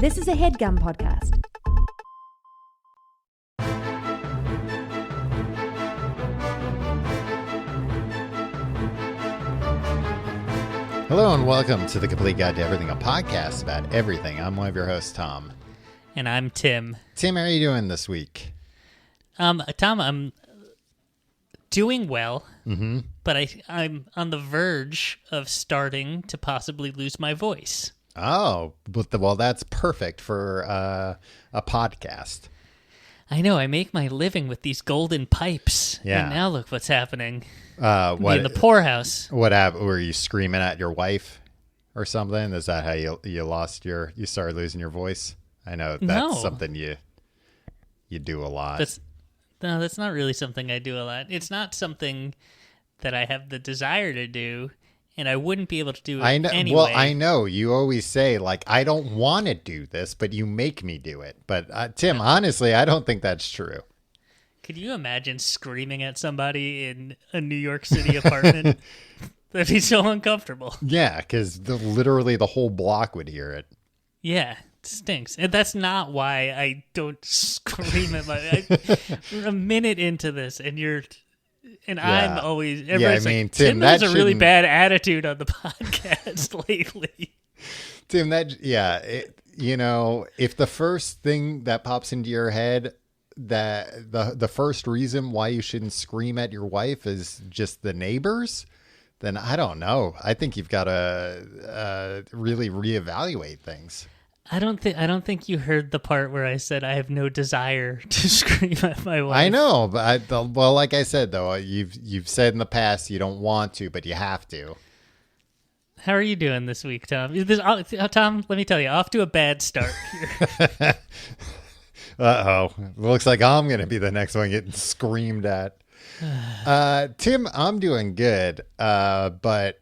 This is a HeadGum podcast. Hello and welcome to the Complete Guide to Everything, a podcast about everything. I'm one of your hosts, Tom. And I'm Tim. Tim, how are you doing this week? Tom, I'm doing well, but I'm on the verge of starting to possibly lose my voice. Oh, well, that's perfect for a podcast. I know, I make my living with these golden pipes. Yeah. And now look what's happening. What in the poorhouse. What happened? Were you screaming at your wife or something? Is that how you started losing your voice? I know that's something you do a lot. That's not really something I do a lot. It's not something that I have the desire to do, and I wouldn't be able to do it anyway. Well, I know. You always say, like, I don't want to do this, but you make me do it. But, Tim, honestly, I don't think that's true. Could you imagine screaming at somebody in a New York City apartment? That'd be so uncomfortable. Yeah, because literally the whole block would hear it. Yeah, it stinks. And that's not why I don't scream at we're a minute into this, and I'm always... Tim has a really bad attitude on the podcast lately. Tim, if the first thing that pops into your head... that the first reason why you shouldn't scream at your wife is just the neighbors, then I don't know. I think you've got to really reevaluate things. I don't think you heard the part where I said I have no desire to scream at my wife. I know, but like I said though, you've said in the past you don't want to, but you have to. How are you doing this week, Tom? Tom, let me tell you, off to a bad start here. Uh-oh. Looks like I'm going to be the next one getting screamed at. Tim, I'm doing good, but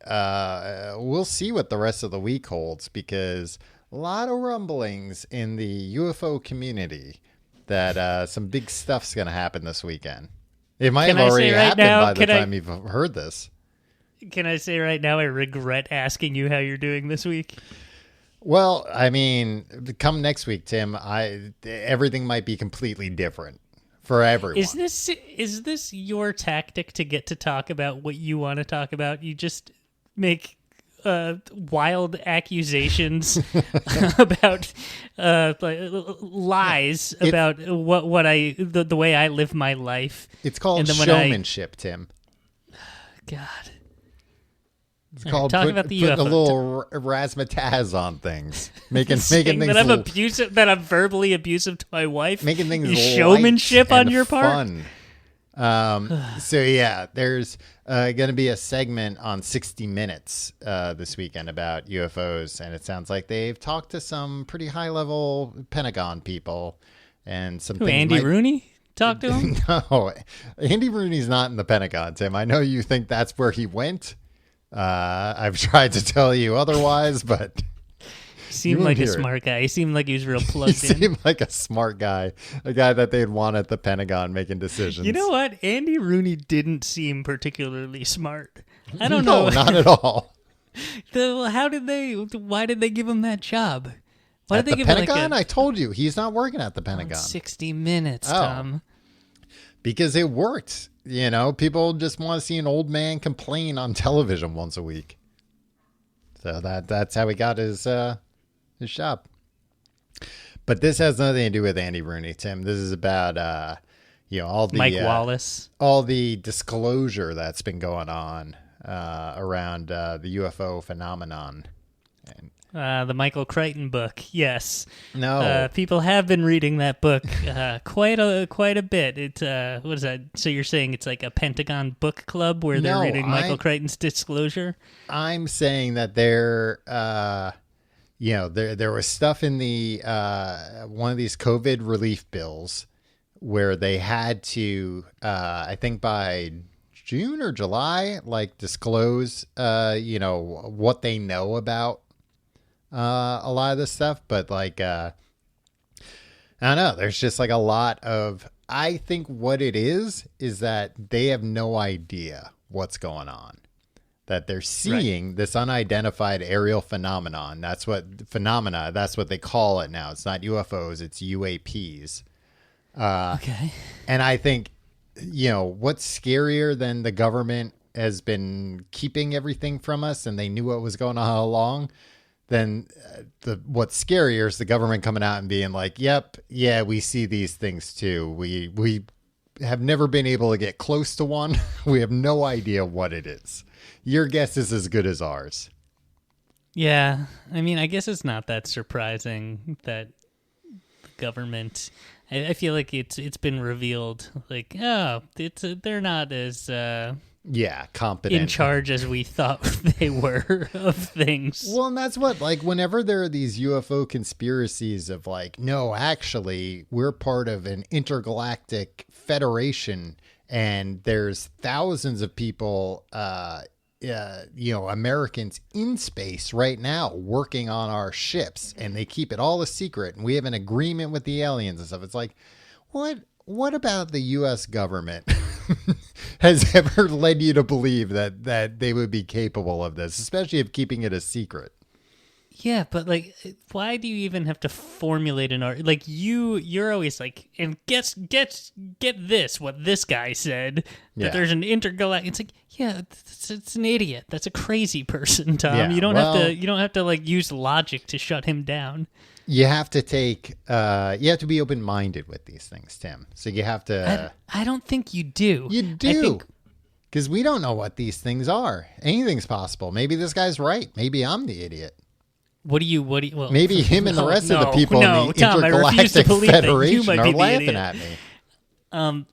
we'll see what the rest of the week holds, because a lot of rumblings in the UFO community that some big stuff's going to happen this weekend. It might have already happened by the time you've heard this. Can I say right now I regret asking you how you're doing this week? Well, I mean, come next week, Tim, everything might be completely different for everyone. Is this your tactic to get to talk about what you want to talk about? You just make wild accusations about lies about the way I live my life. It's called showmanship, Tim. God. It's called putting a little razzmatazz on things, making things that I'm abusive, that I'm verbally abusive to my wife, making things showmanship on your fun. So yeah, there's going to be a segment on 60 Minutes this weekend about UFOs, and it sounds like they've talked to some pretty high level Pentagon people, and some things. Andy Rooney talked to him? No, Andy Rooney's not in the Pentagon, Tim. I know you think that's where he went. I've tried to tell you otherwise, but he seemed like a smart guy. He seemed like he was real plugged in. He seemed like a smart guy, a guy that they'd want at the Pentagon making decisions. You know what? Andy Rooney didn't seem particularly smart. I don't know. No, not at all. Why did they give him that job? Why did they give Pentagon? I told you, he's not working at the Pentagon. 60 Minutes, Tom. Because it worked. You know, people just want to see an old man complain on television once a week. So that's how he got his job. But this has nothing to do with Andy Rooney, Tim. This is about all the Mike Wallace, all the disclosure that's been going on around the UFO phenomenon. The Michael Crichton book, yes. No, people have been reading that book quite a bit. It what is that? So you're saying it's like a Pentagon book club where they're reading Michael Crichton's disclosure? I'm saying that there was stuff in the one of these COVID relief bills where they had to, I think by June or July, like disclose, what they know about a lot of this stuff, but like I don't know, there's just like a lot of, I think what it is that they have no idea what's going on. that they're seeing this unidentified aerial phenomenon. That's what they call it now. It's not UFOs, it's UAPs. Okay. And I think, what's scarier than the government has been keeping everything from us and they knew what was going on all along? Then what's scarier is the government coming out and being like, yep, yeah, we see these things too. We have never been able to get close to one. We have no idea what it is. Your guess is as good as ours. Yeah. I mean, I guess it's not that surprising that the government, I feel like it's been revealed, like, they're not as competent, in charge as we thought they were of things. Well, and that's what, like, whenever there are these UFO conspiracies of like, no, actually, we're part of an intergalactic federation, and there's thousands of people, Americans in space right now working on our ships, and they keep it all a secret, and we have an agreement with the aliens and stuff. It's like, what about the U.S. government has ever led you to believe that they would be capable of this, especially of keeping it a secret? Yeah, but like, why do you even have to formulate an art? Like, you're always like, and get this, what this guy said, that there's an intergalactic. It's like, yeah, it's an idiot. That's a crazy person, Tom. Yeah, you don't have to like use logic to shut him down. You have to be open-minded with these things, Tim. So you have to. I don't think you do. You do. Because we don't know what these things are. Anything's possible. Maybe this guy's right. Maybe I'm the idiot. Well, maybe him and the rest of the people in the Tom, Intergalactic Federation are laughing at me.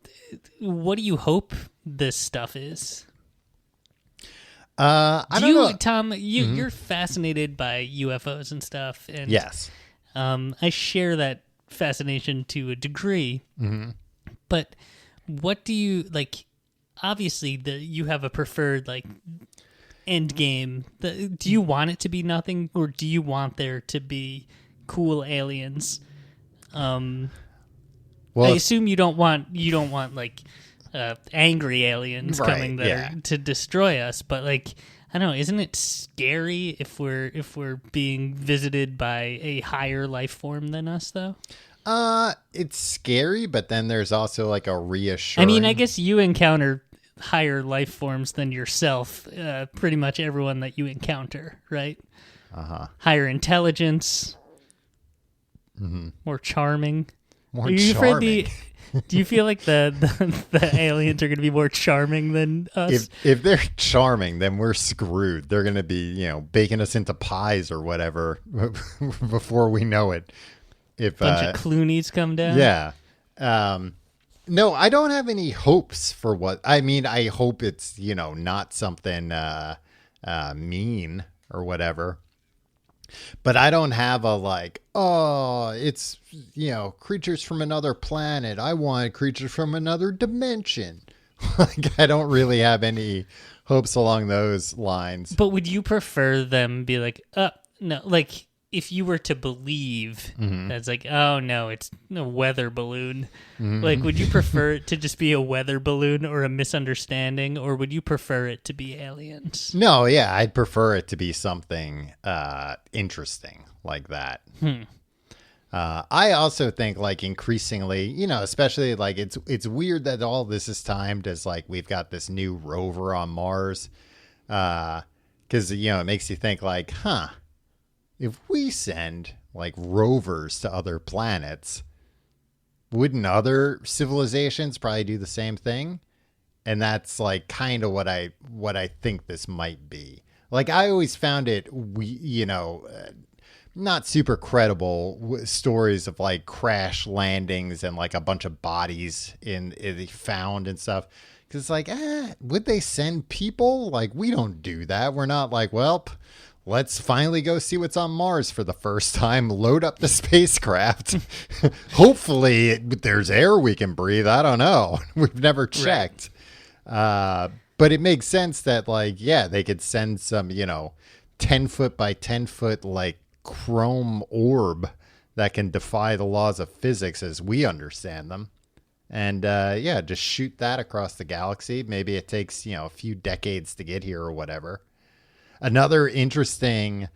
What do you hope this stuff is? I don't know. Tom, you're fascinated by UFOs and stuff. And, yes. I share that fascination to a degree. Mm-hmm. But what do you, like, obviously you have a preferred, like, end game. Do you want it to be nothing, or do you want there to be cool aliens? I assume you don't want like angry aliens coming there to destroy us, but like, I don't know, isn't it scary if we're being visited by a higher life form than us though? It's scary, but then there's also like a reassuring. I mean, I guess you encounter higher life forms than yourself, pretty much everyone that you encounter, right? Higher intelligence, more charming. More charming. Do you feel like the aliens are going to be more charming than us? If they're charming, then we're screwed. They're going to be, baking us into pies or whatever before we know it. If bunch of Clooney's come down. Yeah. No, I don't have any hopes for what. I mean, I hope it's, not something mean or whatever. But I don't have a like, oh, it's, creatures from another planet. I want creatures from another dimension. Like, I don't really have any hopes along those lines. But would you prefer them be like, no, like, if you were to believe that's like, oh no, it's a weather balloon. Like, would you prefer it to just be a weather balloon or a misunderstanding, or would you prefer it to be aliens? No, yeah, I'd prefer it to be something interesting like that. I also think, like, increasingly, especially like it's weird that all this is timed as like we've got this new rover on Mars, because it makes you think like, if we send like rovers to other planets, wouldn't other civilizations probably do the same thing? And that's like kind of what I think this might be. Like, I always found it, not super credible stories of like crash landings and like a bunch of bodies in found and stuff. Because it's like, would they send people? Like, we don't do that. We're not like, well, let's finally go see what's on Mars for the first time. Load up the spacecraft. Hopefully there's air we can breathe. I don't know. We've never checked. Right. But it makes sense that, like, they could send some, 10 foot by 10 foot, like, chrome orb that can defy the laws of physics as we understand them. and just shoot that across the galaxy. Maybe it takes, a few decades to get here or whatever. Another interesting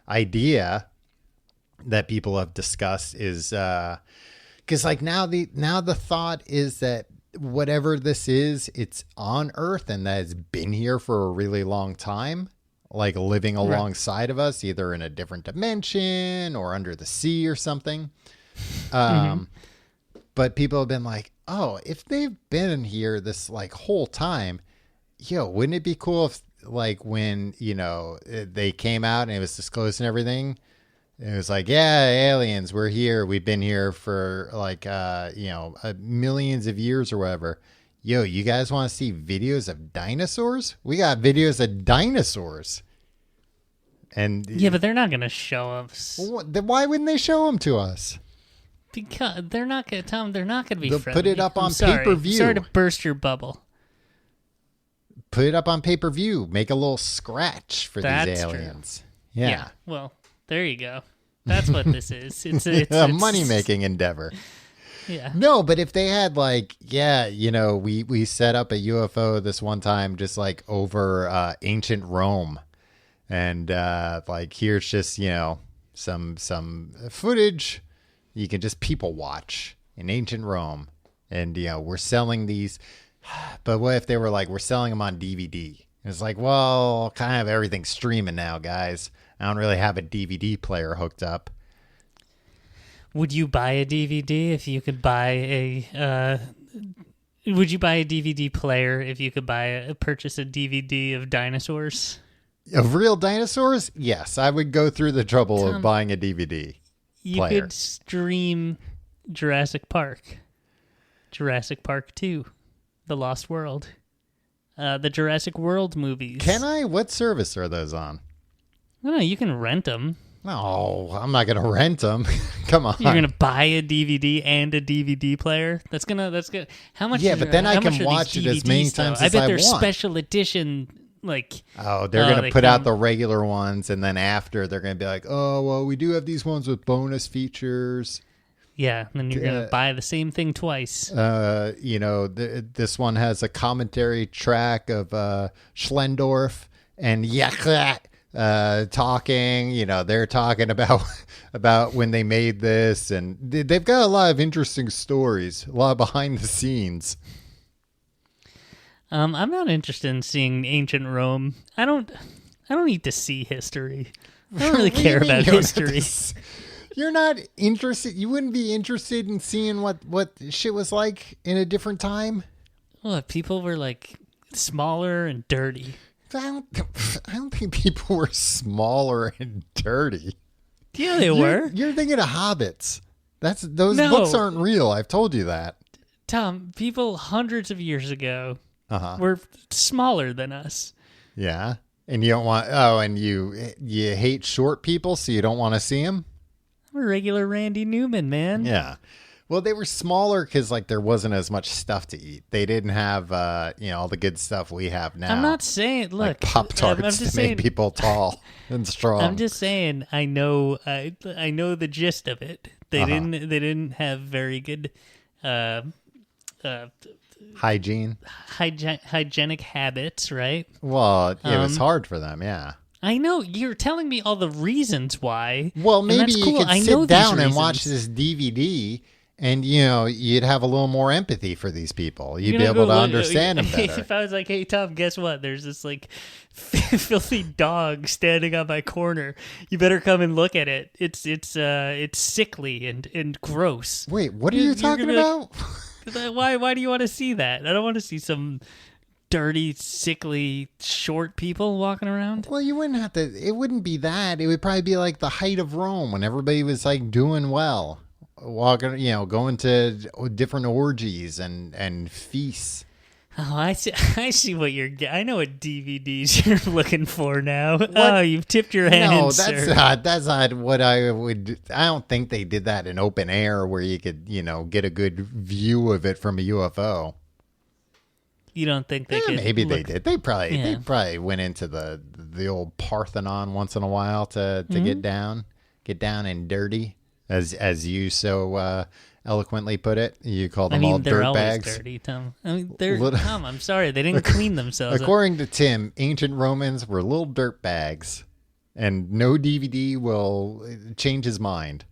idea that people have discussed is because like now the thought is that whatever this is, it's on Earth and that it's been here for a really long time, like living alongside of us, either in a different dimension or under the sea or something. But people have been like, oh, if they've been here this like whole time, wouldn't it be cool if like when, they came out and it was disclosed and everything, it was like, yeah, aliens, we're here. We've been here for like, millions of years or whatever. Yo, you guys want to see videos of dinosaurs? We got videos of dinosaurs. And yeah, but they're not going to show us. Why wouldn't they show them to us? Because they're not going to tell them. They're not going to be They'll friendly. put it up on pay-per-view. Sorry to burst your bubble. Put it up on pay-per-view. Make a little scratch for these aliens. True. Yeah. Well, there you go. That's what this is. It's a money-making endeavor. Yeah. No, but if they had like, we set up a UFO this one time just like over ancient Rome. And like here's just, some footage you can just people watch in ancient Rome. And, we're selling these. But what if they were like, we're selling them on DVD? It's like, well, kind of everything's streaming now, guys. I don't really have a DVD player hooked up. Would you buy a DVD if you could buy a? Would you buy a DVD player if you could purchase a DVD of dinosaurs? Of real dinosaurs? Yes, I would go through the trouble of buying a DVD player. You could stream Jurassic Park 2, The Lost World, the Jurassic World movies. Can I? What service are those on? No, you can rent them. No, I'm not going to rent them. Come on. You're going to buy a DVD and a DVD player? That's good. How much? Yeah, but then I can watch it as many times as I want. I bet there's special edition, like... Oh, they're going to put out the regular ones, and then after, they're going to be like, oh, well, we do have these ones with bonus features. Yeah, and then you're going to buy the same thing twice. This one has a commentary track of Schlendorf and Yaklat. Talking, they're talking about when they made this, and they've got a lot of interesting stories, a lot behind the scenes. I'm not interested in seeing ancient Rome. I don't need to see history. I don't really care about history. You're not interested. You wouldn't be interested in seeing what shit was like in a different time. Well, people were like smaller and dirty. I don't think people were smaller and dirty. Yeah, they were. You're thinking of hobbits. Those books aren't real. I've told you that. Tom, people hundreds of years ago were smaller than us. Yeah, and you don't want. Oh, and you hate short people, so you don't want to see them. I'm a regular Randy Newman, man. Yeah. Well, they were smaller because like there wasn't as much stuff to eat. They didn't have all the good stuff we have now. I'm not saying look like Pop-Tarts to make people tall and strong. I'm just saying I know the gist of it. They didn't have very good hygienic habits, right? Well, it was hard for them, yeah. I know. You're telling me all the reasons why. Well, maybe you could sit down and watch this DVD. And, you'd have a little more empathy for these people. You'd be able to understand them better. If I was like, hey, Tom, guess what? There's this, like, filthy dog standing on my corner. You better come and look at it. It's sickly and gross. Wait, what are you talking about? Why do you want to see that? I don't want to see some dirty, sickly, short people walking around. Well, you wouldn't have to. It wouldn't be that. It would probably be like the height of Rome when everybody was, like, doing well. Walking, going to different orgies and feasts. Oh, I see what you're. I know what DVDs you're looking for now. What? Oh, you've tipped your hand. No, that's not what I would. I don't think they did that in open air where you could, get a good view of it from a UFO. You don't think they could? Maybe they did. They probably went into the old Parthenon once in a while to get down and dirty. as you so eloquently put it. You call them all they're always dirtbags. dirty, Tom. Tom, I'm sorry, they didn't clean themselves. According to Tim, ancient Romans were little dirtbags, and no DVD will change his mind.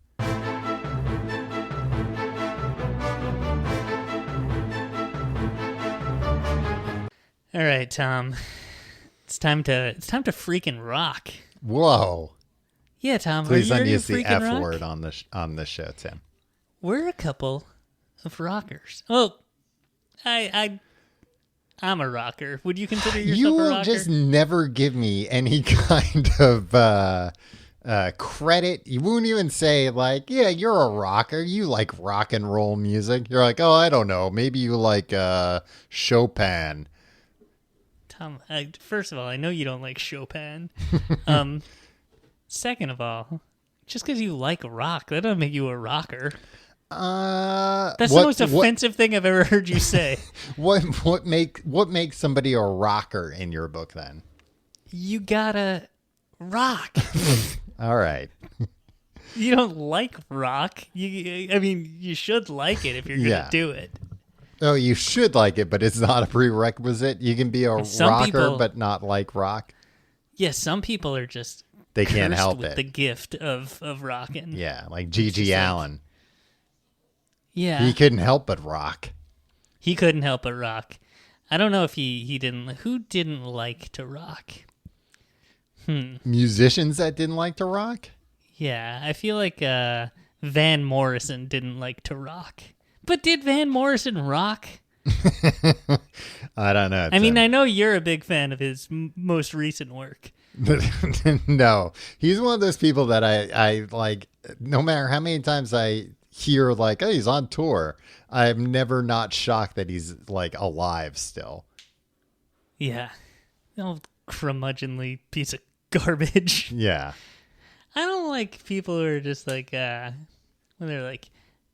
All right, Tom. It's time to freaking rock. Whoa. Yeah, Tom. Please don't use the F rock? word on this show, Tim. We're a couple of rockers. Well, I'm a rocker. Would you consider yourself a rocker? You just never give me any kind of credit. You won't even say like, yeah, you're a rocker. You like rock and roll music. You're like, oh, I don't know. Maybe you like Chopin. Tom, first of all, I know you don't like Chopin. Second of all, just because you like rock, that doesn't make you a rocker. That's the most offensive thing I've ever heard you say. What makes somebody a rocker in your book then? You gotta rock. All right. You don't like rock. You should like it if you're gonna do it. Oh, you should like it, but it's not a prerequisite. You can be a rocker, but not like rock. Yeah, some people are just they can't help with it. The gift of rocking. Yeah, like G.G. Allen. Yeah, he couldn't help but rock. He couldn't help but rock. I don't know if he didn't. Who didn't like to rock? Musicians that didn't like to rock? Yeah, I feel like Van Morrison didn't like to rock. But did Van Morrison rock? I don't know. I mean, I know you're a big fan of his most recent work. No, he's one of those people that I like, no matter how many times I hear like, oh, he's on tour, I'm never not shocked that he's like alive still. Yeah. Old curmudgeonly piece of garbage. Yeah. I don't like people who are just like, when they're like,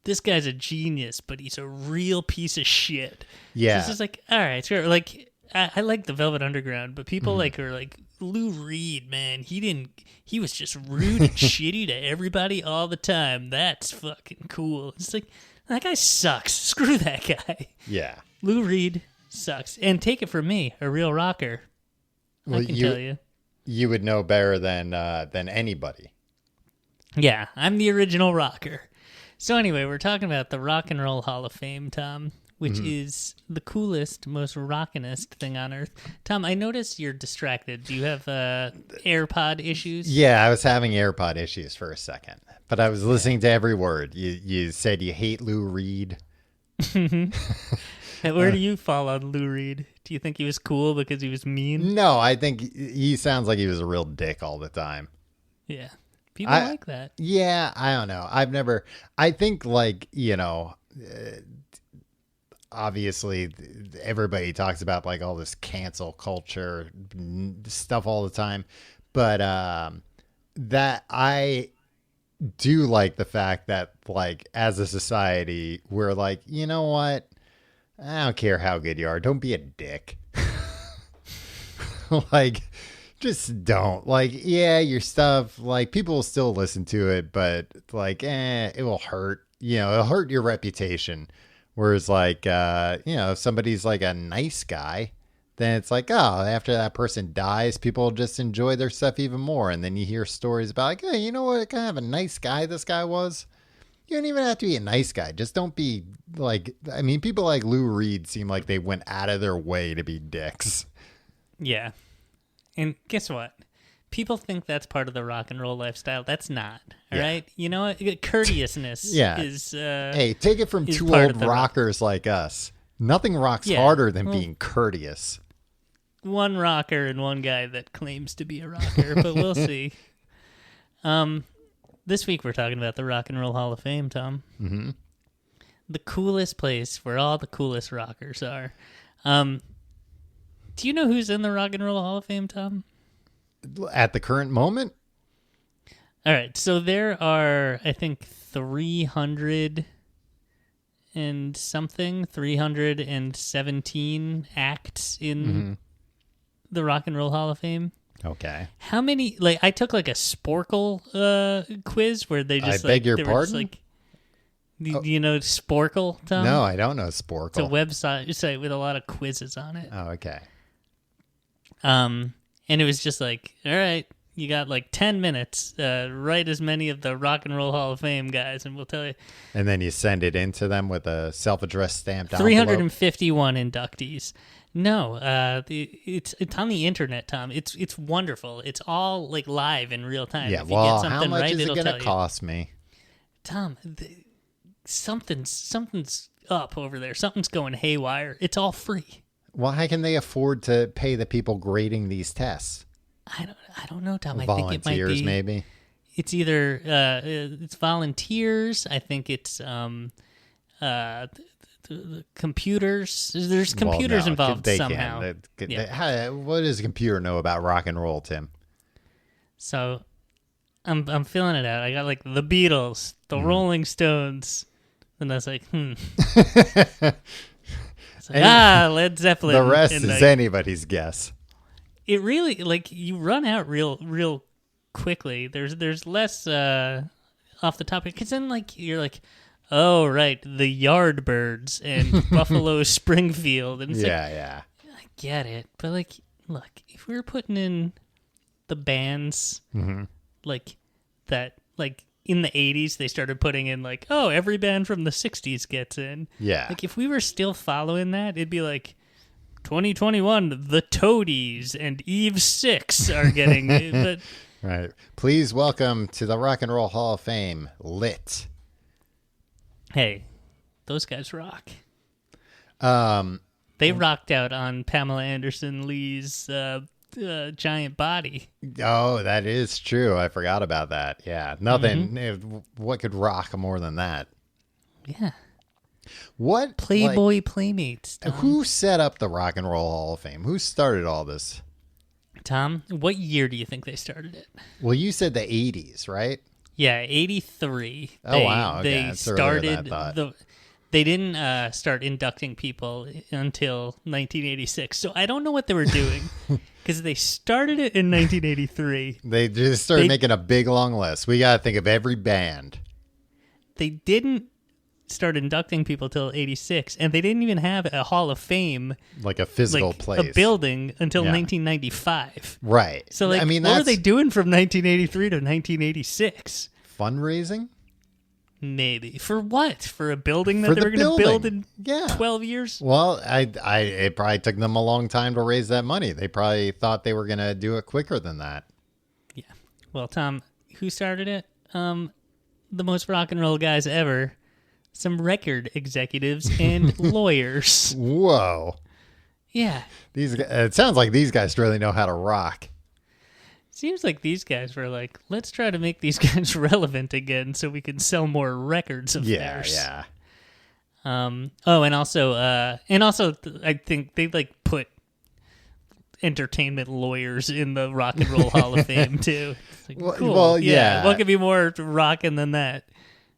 this guy's a genius, but he's a real piece of shit. Yeah. So it's just like, all right, sure. Like, I like the Velvet Underground, but people like are like, Lou Reed, man, he was just rude and shitty to everybody all the time. That's fucking cool. It's like, that guy sucks. Screw that guy. Yeah. Lou Reed sucks. And take it from me, a real rocker. I can tell you. You would know better than anybody. Yeah, I'm the original rocker. So anyway, we're talking about the Rock and Roll Hall of Fame, Tom, which is the coolest, most rockinest thing on earth. Tom, I noticed you're distracted. Do you have AirPod issues? Yeah, I was having AirPod issues for a second, but I was listening to every word. You said you hate Lou Reed. Where do you fall on Lou Reed? Do you think he was cool because he was mean? No, I think he sounds like he was a real dick all the time. Yeah. People like that. Yeah, I don't know. I think like, obviously everybody talks about like all this cancel culture stuff all the time, but that I do like the fact that like as a society we're like, you know what? I don't care how good you are. Don't be a dick. Like, just don't. Like, yeah, your stuff, like, people will still listen to it, but, like, it will hurt. It'll hurt your reputation. Whereas, like, if somebody's, like, a nice guy, then it's like, oh, after that person dies, people just enjoy their stuff even more. And then you hear stories about, like, hey, you know what kind of a nice guy this guy was? You don't even have to be a nice guy. Just don't be, like, I mean, people like Lou Reed seem like they went out of their way to be dicks. Yeah. And guess what? People think that's part of the rock and roll lifestyle. That's not. All right? You know what? Courteousness is... hey, take it from two old rockers like us. Nothing rocks harder than being courteous. One rocker and one guy that claims to be a rocker, but we'll see. This week we're talking about the Rock and Roll Hall of Fame, Tom. Mm-hmm. The coolest place where all the coolest rockers are. Do you know who's in the Rock and Roll Hall of Fame, Tom? At the current moment? All right, so there are, I think, 317 acts in the Rock and Roll Hall of Fame. Okay. How many? Like, I took like a Sporkle quiz where they just. I beg your pardon. Like, do you know Sporkle, Tom? No, I don't know Sporkle. It's a website with a lot of quizzes on it. Oh, okay. And it was just like, all right, you got like 10 minutes. Write as many of the Rock and Roll Hall of Fame guys, and we'll tell you. And then you send it in to them with a self-addressed stamped envelope. 351 inductees. No, it's on the internet, Tom. It's wonderful. It's all like live in real time. Yeah, if you well, get something how much right, is it going to cost me? Tom, something's up over there. Something's going haywire. It's all free. Well, how can they afford to pay the people grading these tests? I don't know, Tom. Volunteers, I think it might be, maybe. It's either it's volunteers. I think it's the computers. There's computers involved somehow. What does a computer know about rock and roll, Tim? So, I'm feeling it out. I got like the Beatles, the Rolling Stones, and I was like, Led Zeppelin. The rest is anybody's guess. It really, like, you run out real quickly. There's less off the top, because then like you're like, oh right, the Yardbirds and Buffalo Springfield, and it's yeah. I get it, but like, look, if we were putting in the bands like that, like in the 80s they started putting in like, oh, every band from the 60s gets in. Yeah. Like if we were still following that, it'd be like 2021, the Toadies and Eve 6 are getting but right. Please welcome to the Rock and Roll Hall of Fame, Lit. Hey, those guys rock. They rocked out on Pamela Anderson Lee's giant body. Oh, that is true. I forgot about that. Yeah, nothing. What could rock more than that? Yeah. What Playboy Playmates? Tom. Who set up the Rock and Roll Hall of Fame? Who started all this? Tom, what year do you think they started it? Well, you said the 80s, right? Yeah, 83. Oh, wow. Okay. They started they didn't start inducting people until 1986. So I don't know what they were doing because they started it in 1983. They just started making a big long list. We got to think of every band. They didn't start inducting people till 86, and they didn't even have a Hall of Fame, like a physical place, a building, until 1995. Right. So, like, what were they doing from 1983 to 1986? Fundraising? Maybe. For what? For a building that they were going to build in 12 years? Well, it probably took them a long time to raise that money. They probably thought they were going to do it quicker than that. Yeah. Well, Tom, who started it? The most rock and roll guys ever. Some record executives and lawyers. Whoa. Yeah. It sounds like these guys really know how to rock. Seems like these guys were like, let's try to make these guys relevant again so we can sell more records of theirs. Yeah. And also, I think they like put entertainment lawyers in the Rock and Roll Hall of Fame too. It's like, cool. Well, yeah. What could be more rocking than that?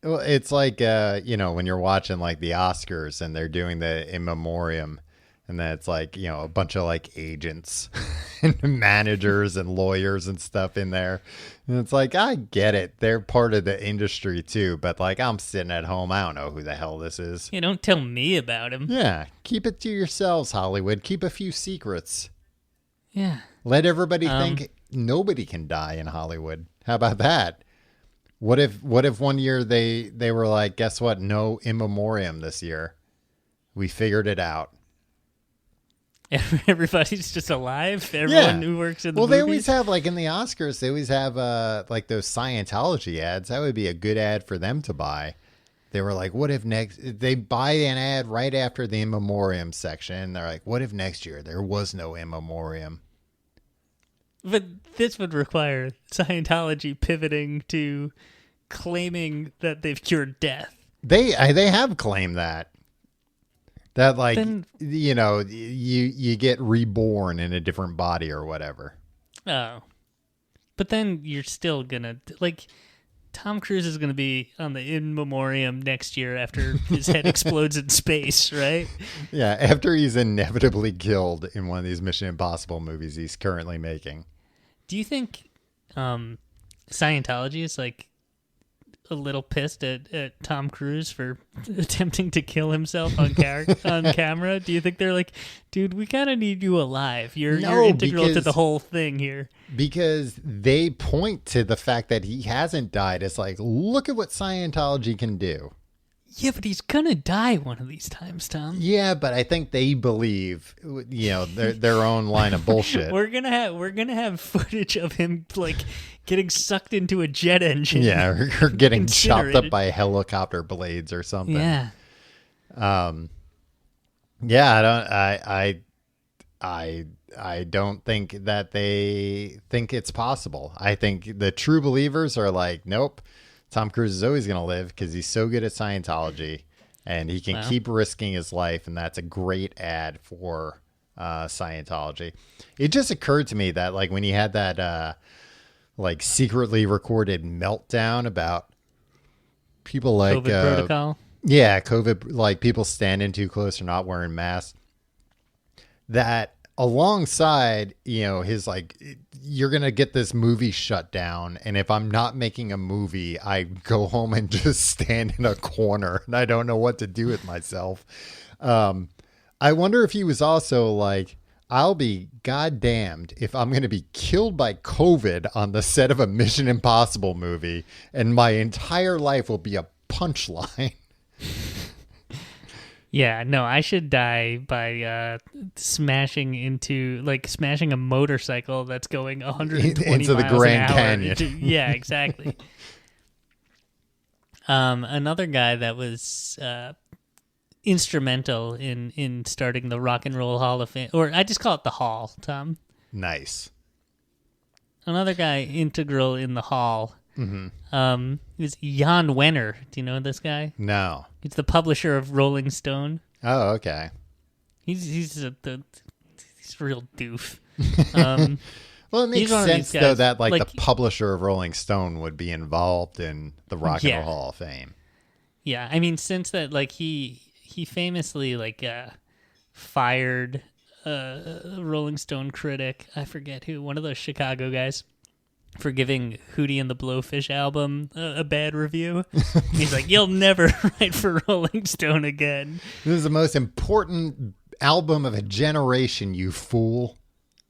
Well, it's like, when you're watching like the Oscars and they're doing the in memoriam, and then it's like, a bunch of like agents and managers and lawyers and stuff in there. And it's like, I get it. They're part of the industry too. But like, I'm sitting at home. I don't know who the hell this is. Yeah, don't tell me about him. Yeah. Keep it to yourselves, Hollywood. Keep a few secrets. Yeah. Let everybody think nobody can die in Hollywood. How about that? What if 1 year they were like, guess what? No in memoriam this year. We figured it out. Everybody's just alive. Everyone who works in the movies. They always have, like in the Oscars, they always have like those Scientology ads. That would be a good ad for them to buy. They were like, what if they buy an ad right after the in memoriam section. They're like, what if next year there was no in memoriam? But this would require Scientology pivoting to claiming that they've cured death. They have claimed that. That, like, then, you get reborn in a different body or whatever. Oh. But then you're still going to, like, Tom Cruise is going to be on the in memoriam next year after his head explodes in space, right? Yeah, after he's inevitably killed in one of these Mission Impossible movies he's currently making. Do you think Scientology is like a little pissed at Tom Cruise for attempting to kill himself on camera? Do you think they're like, dude, we kind of need you alive. You're integral to the whole thing here. Because they point to the fact that he hasn't died as like, look at what Scientology can do. Yeah, but he's gonna die one of these times, Tom. Yeah, but I think they believe, their own line of bullshit. We're gonna have footage of him like getting sucked into a jet engine. Yeah, or getting chopped up by helicopter blades or something. Yeah. Yeah, I don't think that they think it's possible. I think the true believers are like, nope. Tom Cruise is always going to live because he's so good at Scientology and he can keep risking his life. And that's a great ad for Scientology. It just occurred to me that like when he had that like secretly recorded meltdown about people like COVID protocol. Yeah, COVID, like people standing too close or not wearing masks. That alongside, his like, you're going to get this movie shut down. And if I'm not making a movie, I go home and just stand in a corner and I don't know what to do with myself. I wonder if he was also like, I'll be goddamned if I'm going to be killed by COVID on the set of a Mission Impossible movie and my entire life will be a punchline. Yeah, no, I should die by smashing a motorcycle that's going 120 into the miles Grand an hour. Canyon. Yeah, exactly. Another guy that was instrumental in starting the Rock and Roll Hall of Fame, or I just call it the Hall, Tom. Nice. Another guy integral in the Hall. Mm-hmm. Is Jan Wenner. Do you know this guy? No. He's the publisher of Rolling Stone. Oh, okay. He's a real doof. Well, it makes sense though that like the publisher of Rolling Stone would be involved in the Rock and Roll Hall of Fame. Yeah, I mean, since that, like he famously like fired a Rolling Stone critic. I forget who, one of those Chicago guys, for giving Hootie and the Blowfish album a bad review. He's like, you'll never write for Rolling Stone again. This is the most important album of a generation, you fool.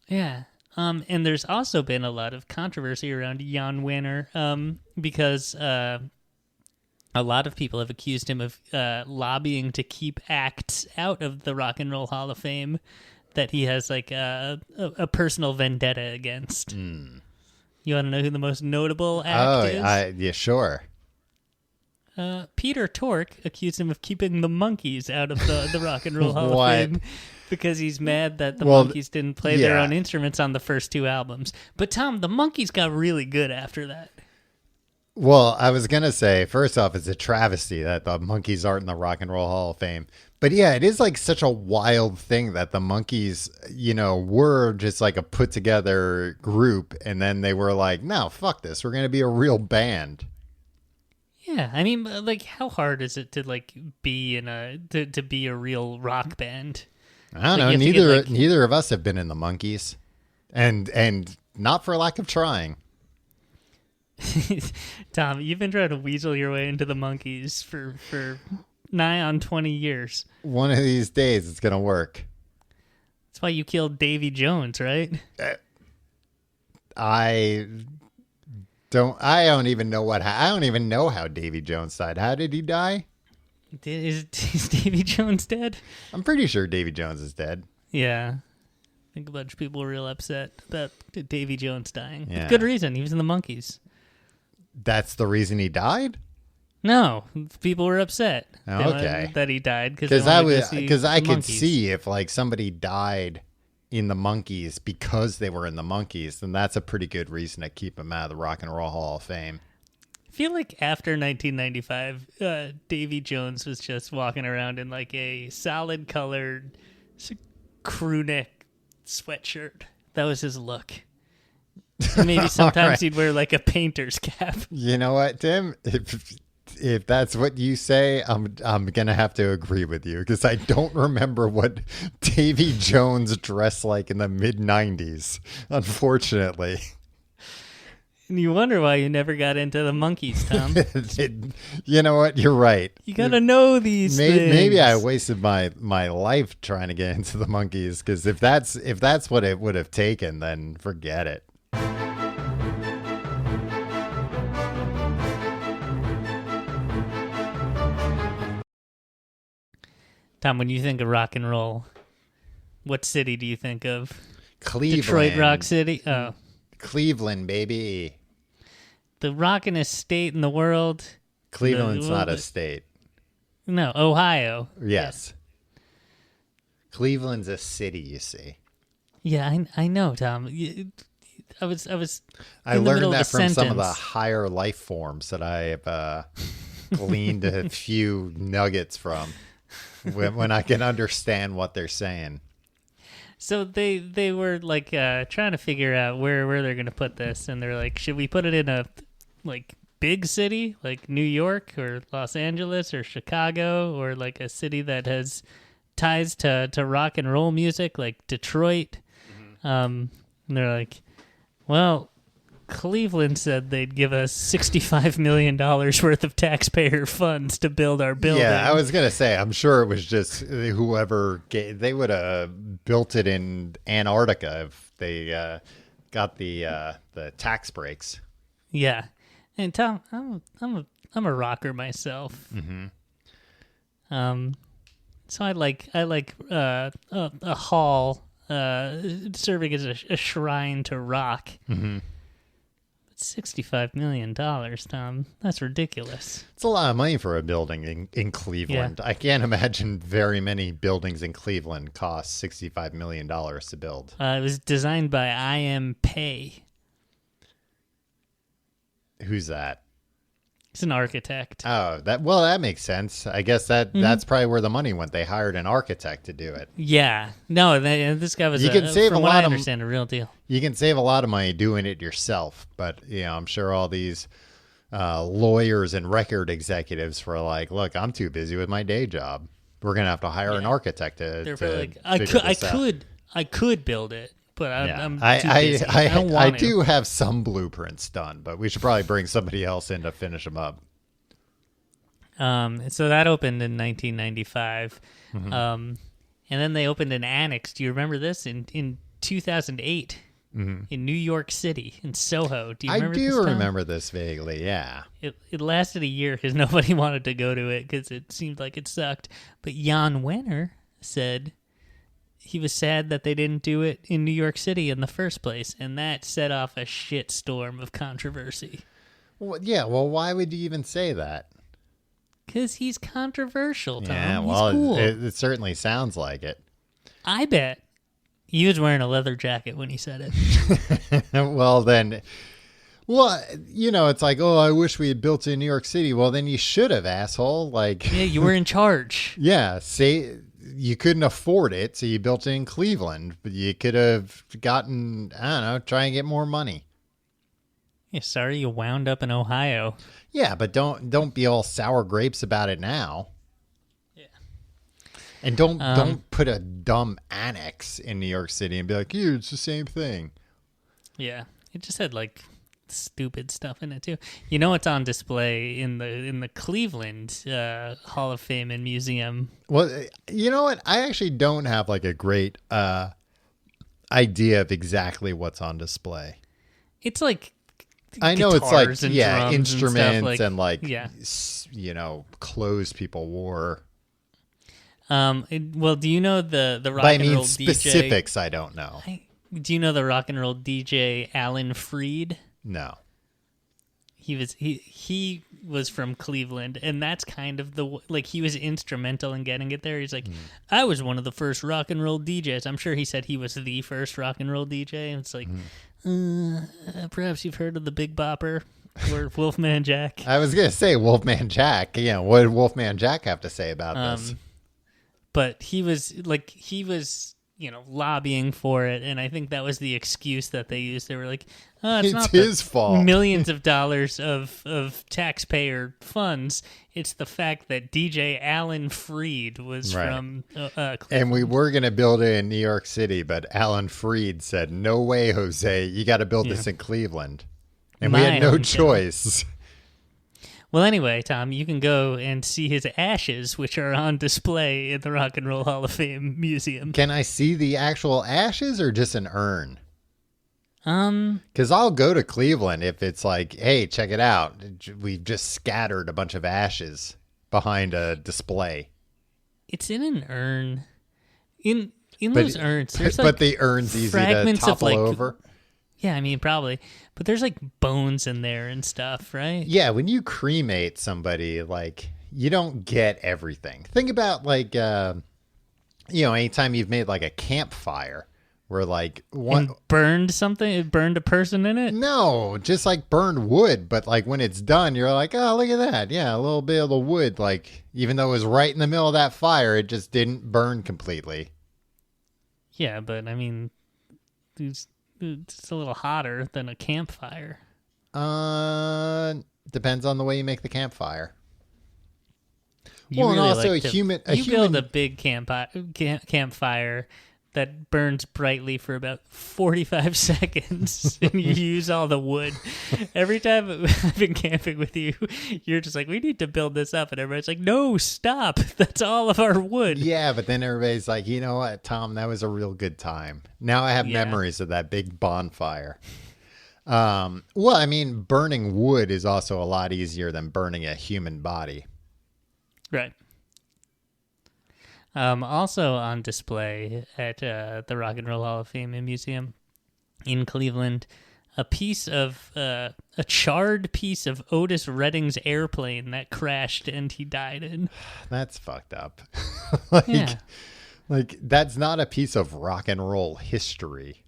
Yeah. And there's also been a lot of controversy around Jan Wenner because a lot of people have accused him of lobbying to keep acts out of the Rock and Roll Hall of Fame that he has like a personal vendetta against. Mm. You want to know who the most notable act is? Yeah, sure. Peter Tork accused him of keeping the Monkees out of the Rock and Roll Hall of Fame because he's mad that the Monkees didn't play their own instruments on the first two albums. But Tom, the Monkees got really good after that. Well, I was going to say, first off, it's a travesty that the Monkees aren't in the Rock and Roll Hall of Fame. But yeah, it is like such a wild thing that the Monkees, were just like a put together group. And then they were like, no, fuck this. We're going to be a real band. Yeah. I mean, like, how hard is it to like be to be a real rock band? I don't know. Neither of us have been in the Monkees, and not for lack of trying. Tom, you've been trying to weasel your way into the Monkees for nigh on 20 years. One of these days it's gonna work. That's why you killed Davy Jones, right? I don't even know how Davy Jones died. How did he die? Is Davy Jones dead? I'm pretty sure Davy Jones is dead. Yeah. I think a bunch of people were real upset about Davy Jones dying. Yeah. With good reason. He was in the Monkees. That's the reason he died? No, people were upset. Okay. That he died because I could see if like somebody died in the Monkees because they were in the Monkees, then that's a pretty good reason to keep him out of the Rock and Roll Hall of Fame. I feel like after 1995, Davy Jones was just walking around in like a solid colored crew neck sweatshirt. That was his look. Maybe sometimes he'd wear like a painter's cap. You know what, Tim? If that's what you say, I'm gonna have to agree with you because I don't remember what Davy Jones dressed like in the mid-90s, unfortunately. And you wonder why you never got into the monkeys, Tom. You know what? You're right. You got to know these things. Maybe I wasted my life trying to get into the monkeys, because if that's what it would have taken, then forget it. Tom, when you think of rock and roll, what city do you think of? Cleveland. Detroit Rock City? Oh. Cleveland, baby. The rockinest state in the world. Cleveland's not a state. No, Ohio. Yes. Yeah. Cleveland's a city, you see. Yeah, I know, Tom. I learned that from some of the higher life forms that I've gleaned a few nuggets from when I can understand what they're saying. So they were like trying to figure out where they're going to put this, and they're like, should we put it in a like big city like New York or Los Angeles or Chicago, or like a city that has ties to rock and roll music like Detroit? And they're like, well, Cleveland said they'd give us $65 million worth of taxpayer funds to build our building. Yeah, I was going to say, I'm sure it was just whoever they would have built it in Antarctica if they got the tax breaks. Yeah. And Tom, I'm a rocker myself. So I like a hall serving as a shrine to rock. $65 million, Tom. That's ridiculous. It's a lot of money for a building in Cleveland. Yeah. I can't imagine very many buildings in Cleveland cost $65 million to build. It was designed by I.M. Pei. Who's that? He's an architect. Oh, that makes sense. I guess that's probably where the money went. They hired an architect to do it. Yeah. No, this guy was, from what I understand, a real deal. You can save a lot of money doing it yourself, but I'm sure all these lawyers and record executives were like, look, I'm too busy with my day job. We're going to have to hire an architect to like, I could build it. But I'm too busy. I do have some blueprints done, but we should probably bring somebody else in to finish them up. So that opened in 1995. And then they opened an annex. Do you remember this? In 2008 in New York City, in Soho. Do you remember this? I do remember this vaguely, yeah. It lasted a year because nobody wanted to go to it because it seemed like it sucked. But Jan Wenner said he was sad that they didn't do it in New York City in the first place, and that set off a shitstorm of controversy. Well, yeah, well, why would you even say that? Because he's controversial, Tom. Yeah, well, he's cool. It certainly sounds like it. I bet. He was wearing a leather jacket when he said it. Well, then... Well, it's like, oh, I wish we had built it in New York City. Well, then you should have, asshole. Like, yeah, you were in charge. Yeah, say... You couldn't afford it, so you built it in Cleveland. But you could have gotten, I don't know, try and get more money. Yeah, sorry you wound up in Ohio. Yeah, but don't be all sour grapes about it now. Yeah. And don't put a dumb annex in New York City and be like, here, it's the same thing. Yeah, it just had like stupid stuff in it too. It's on display in the Cleveland Hall of Fame and Museum. Well, you know what? I actually don't have like a great idea of exactly what's on display. It's like I know it's like instruments and like clothes people wore. Well, do you know the rock and roll specifics? DJ? I don't know. Do you know the rock and roll DJ Alan Freed? No. He was from Cleveland, and that's kind of he was instrumental in getting it there. He's like, I was one of the first rock and roll DJs. I'm sure he said he was the first rock and roll DJ. And it's like, perhaps you've heard of the Big Bopper or Wolfman Jack. I was gonna say Wolfman Jack. Yeah, what did Wolfman Jack have to say about this? But he was lobbying for it, and I think that was the excuse that they used. They were like, it's not his fault. Millions of dollars of taxpayer funds. It's the fact that DJ Alan Freed was from Cleveland. And we were going to build it in New York City, but Alan Freed said, no way, Jose, you got to build this in Cleveland. And we had no choice. Well, anyway, Tom, you can go and see his ashes, which are on display in the Rock and Roll Hall of Fame Museum. Can I see the actual ashes or just an urn? Because I'll go to Cleveland if it's like, hey, check it out. We've just scattered a bunch of ashes behind a display. It's in an urn. In those urns, there's but the urn's easy to topple over. Yeah, I mean, probably. But there's like bones in there and stuff, right? Yeah, when you cremate somebody, like, you don't get everything. Think about, like, anytime you've made, like, a campfire where, like... And burned something? It burned a person in it? No, just, like, burned wood. But, like, when it's done, you're like, oh, look at that. Yeah, a little bit of the wood. Like, even though it was right in the middle of that fire, it just didn't burn completely. Yeah, but, I mean... It's a little hotter than a campfire. Depends on the way you make the campfire. You build a big campfire that burns brightly for about 45 seconds, and you use all the wood. Every time I've been camping with you, you're just like, we need to build this up, and everybody's like, no, stop. That's all of our wood. Yeah, but then everybody's like, you know what, Tom, that was a real good time. Now I have memories of that big bonfire. Well, I mean, burning wood is also a lot easier than burning a human body. Right. Also on display at the Rock and Roll Hall of Fame Museum in Cleveland, a charred piece of Otis Redding's airplane that crashed and he died in. That's fucked up. Like that's not a piece of rock and roll history.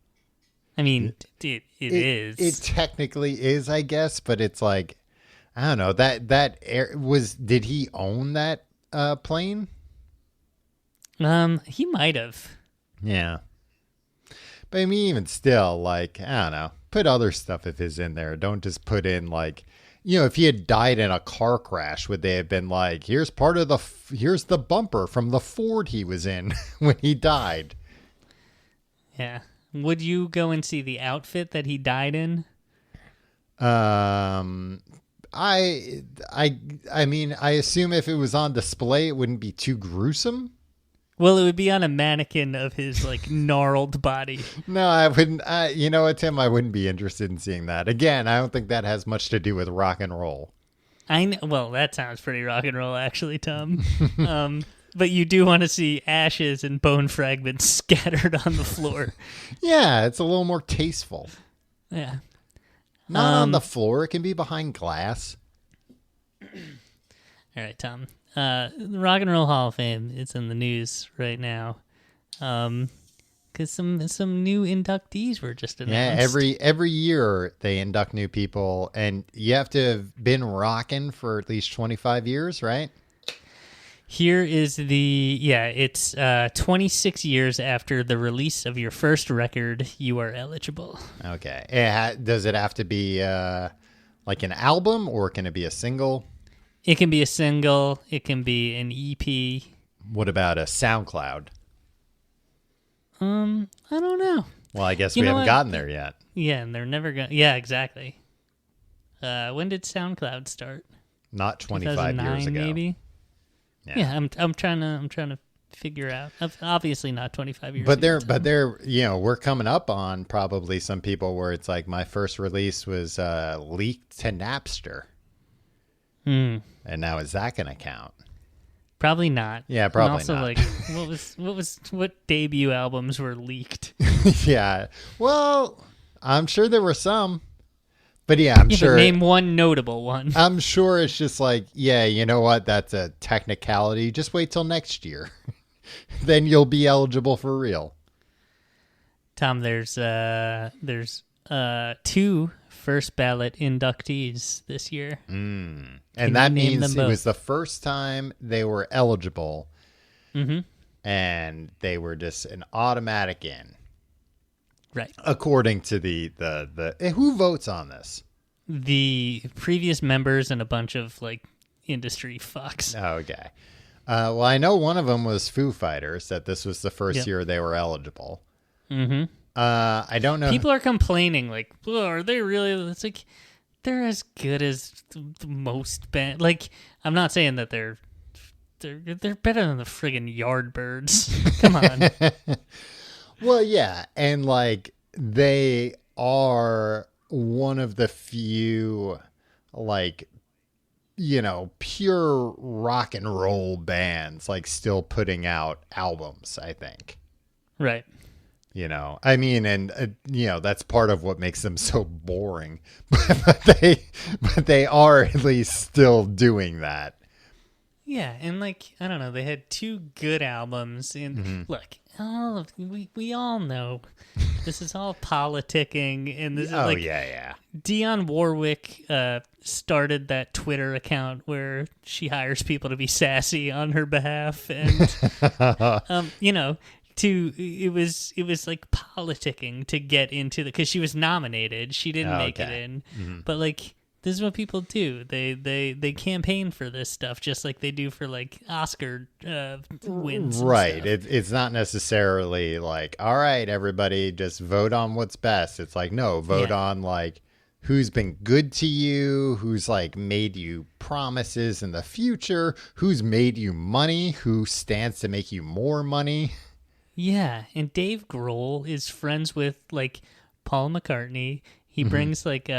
I mean, it is. It technically is, I guess, but it's like, I don't know. Did he own that plane? He might have. Yeah. But I mean, even still, like, I don't know. Put other stuff if it's in there. Don't just put in, like, if he had died in a car crash, would they have been like, here's the bumper from the Ford he was in when he died? Yeah. Would you go and see the outfit that he died in? I mean, I assume if it was on display, it wouldn't be too gruesome. Well, it would be on a mannequin of his, like, gnarled body. No, I wouldn't. You know what, Tim? I wouldn't be interested in seeing that. Again, I don't think that has much to do with rock and roll. I know. Well, that sounds pretty rock and roll, actually, Tom. But you do want to see ashes and bone fragments scattered on the floor. Yeah, it's a little more tasteful. Yeah. Not on the floor. It can be behind glass. All right, Tom. The Rock and Roll Hall of Fame is in the news right now, because some new inductees were just announced. Yeah, every year they induct new people, and you have to have been rocking for at least 25 years, right? Here is it's 26 years after the release of your first record, you are eligible. Okay. Does it have to be like an album, or can it be a single? It can be a single. It can be an EP. What about a SoundCloud? I don't know. Well, I guess we haven't gotten there yet. Yeah, and they're never going. Yeah, exactly. When did SoundCloud start? Not 25 years ago. Maybe. Yeah, I'm trying to figure out. Obviously, not 25 years. But we're coming up on probably some people where it's like my first release was leaked to Napster. And now is that going to count? Probably not. Yeah, probably not. Like, what debut albums were leaked? Yeah. Well, I'm sure there were some. But yeah, I'm sure. Name one notable one. I'm sure it's just like, yeah, you know what? That's a technicality. Just wait till next year. Then you'll be eligible for real. Tom, there's two first ballot inductees this year. And that means it was the first time they were eligible. Mm-hmm. And they were just an automatic in. Right. According to the who votes on this? The previous members and a bunch of like industry fucks. Okay. Well, I know one of them was Foo Fighters, that this was the first year they were eligible. Mm-hmm. I don't know. People are complaining, like, oh, are they really? It's like they're as good as the most band. Like, I'm not saying that they're better than the friggin' Yardbirds. Come on. Well, yeah, and like they are one of the few, like, pure rock and roll bands, like, still putting out albums, I think. Right. I mean, and that's part of what makes them so boring, but they are at least still doing that. Yeah, and like, I don't know, they had 2 good albums, and look, we all know this is all politicking, and this is yeah. Dionne Warwick started that Twitter account where she hires people to be sassy on her behalf, and it was like politicking to get into because she was nominated, she didn't make it in, but like, this is what people do. They campaign for this stuff just like they do for like Oscar wins. Right. It's not necessarily like, all right, everybody just vote on what's best. It's like, no, vote on like who's been good to you, who's like made you promises in the future, who's made you money, who stands to make you more money. Yeah. And Dave Grohl is friends with like Paul McCartney. He brings like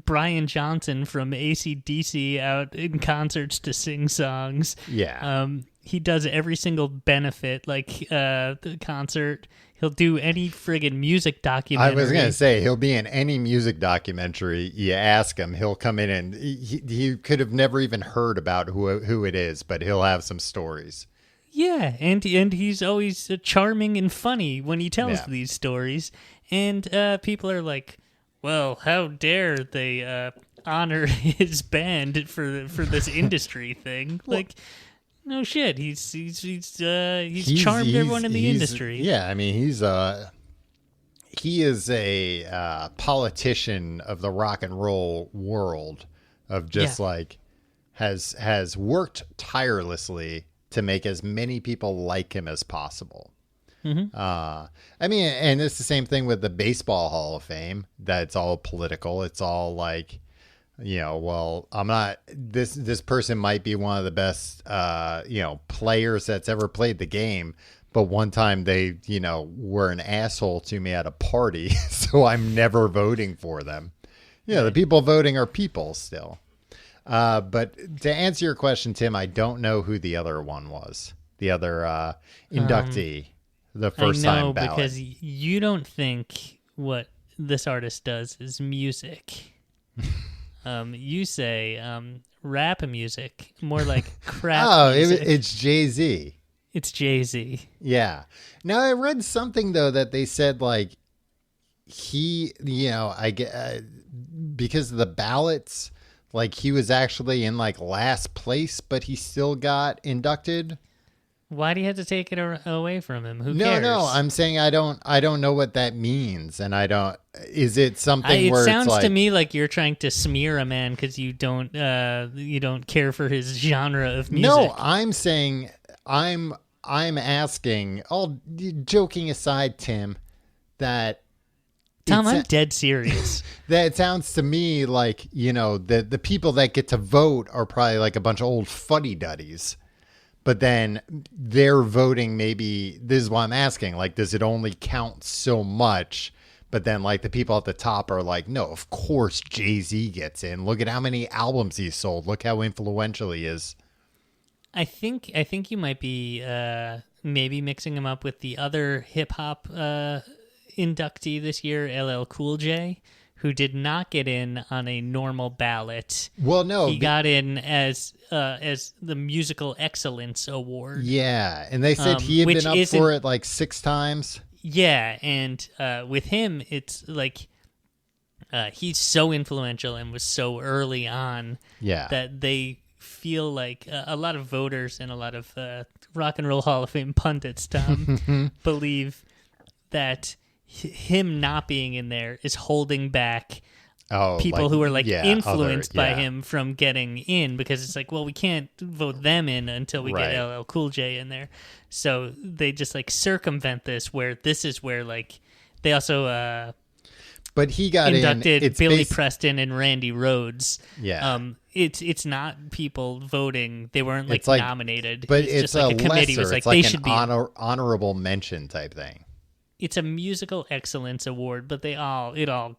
Brian Johnson from AC/DC out in concerts to sing songs. Yeah. He does every single benefit, like the concert. He'll do any friggin' music documentary. I was going to say, he'll be in any music documentary. You ask him, he'll come in and he could have never even heard about who it is, but he'll have some stories. Yeah, and he's always charming and funny when he tells these stories. And people are like, well, how dare they honor his band for this industry thing? Like, no shit. He's charmed everyone in the industry. Yeah, I mean, he is a politician of the rock and roll world, of just like has worked tirelessly to make as many people like him as possible. I mean, and it's the same thing with the Baseball Hall of Fame. That's all political. It's all like, well, I'm not, this person might be one of the best, players that's ever played the game, but one time they, were an asshole to me at a party. So I'm never voting for them. The people voting are people still. But to answer your question, Tim, I don't know who the other one was. The other inductee. The first time ballot. Because you don't think what this artist does is music. You say rap music, more like crap music. It's Jay-Z. It's Jay-Z. Yeah. Now, I read something, though, that they said, like, he, I get because of the ballots, like, he was actually in, like, last place, but he still got inducted. Why do you have to take it away from him? Who cares? No, I'm saying I don't know what that means, and is it something where it sounds it's like, to me like you're trying to smear a man because you don't care for his genre of music. No, I'm saying I'm asking, all joking aside, Tim, that Tom, I'm dead serious. That it sounds to me like, the people that get to vote are probably like a bunch of old fuddy-duddies. But then they're voting, maybe, this is what I'm asking, like, does it only count so much? But then, like, the people at the top are like, no, of course Jay-Z gets in. Look at how many albums he's sold. Look how influential he is. I think you might be maybe mixing him up with the other hip-hop inductee this year, LL Cool J, who did not get in on a normal ballot. Well, no. He got in as the Musical Excellence Award. Yeah, and they said he had been up for it like 6 times. Yeah, and with him, it's like he's so influential and was so early on that they feel like a lot of voters and a lot of Rock and Roll Hall of Fame pundits, Tom, believe that him not being in there is holding back people who are like influenced by him from getting in, because it's like, well, we can't vote them in until we get LL Cool J in there. So they just like circumvent this, where this is where like they also But he got inducted Billy Preston and Randy Rhoads. Yeah. It's not people voting. They weren't like nominated. But it's just like a a committee lesser, was like, it's like they an should be honorable mention type thing. It's a musical excellence award, but it all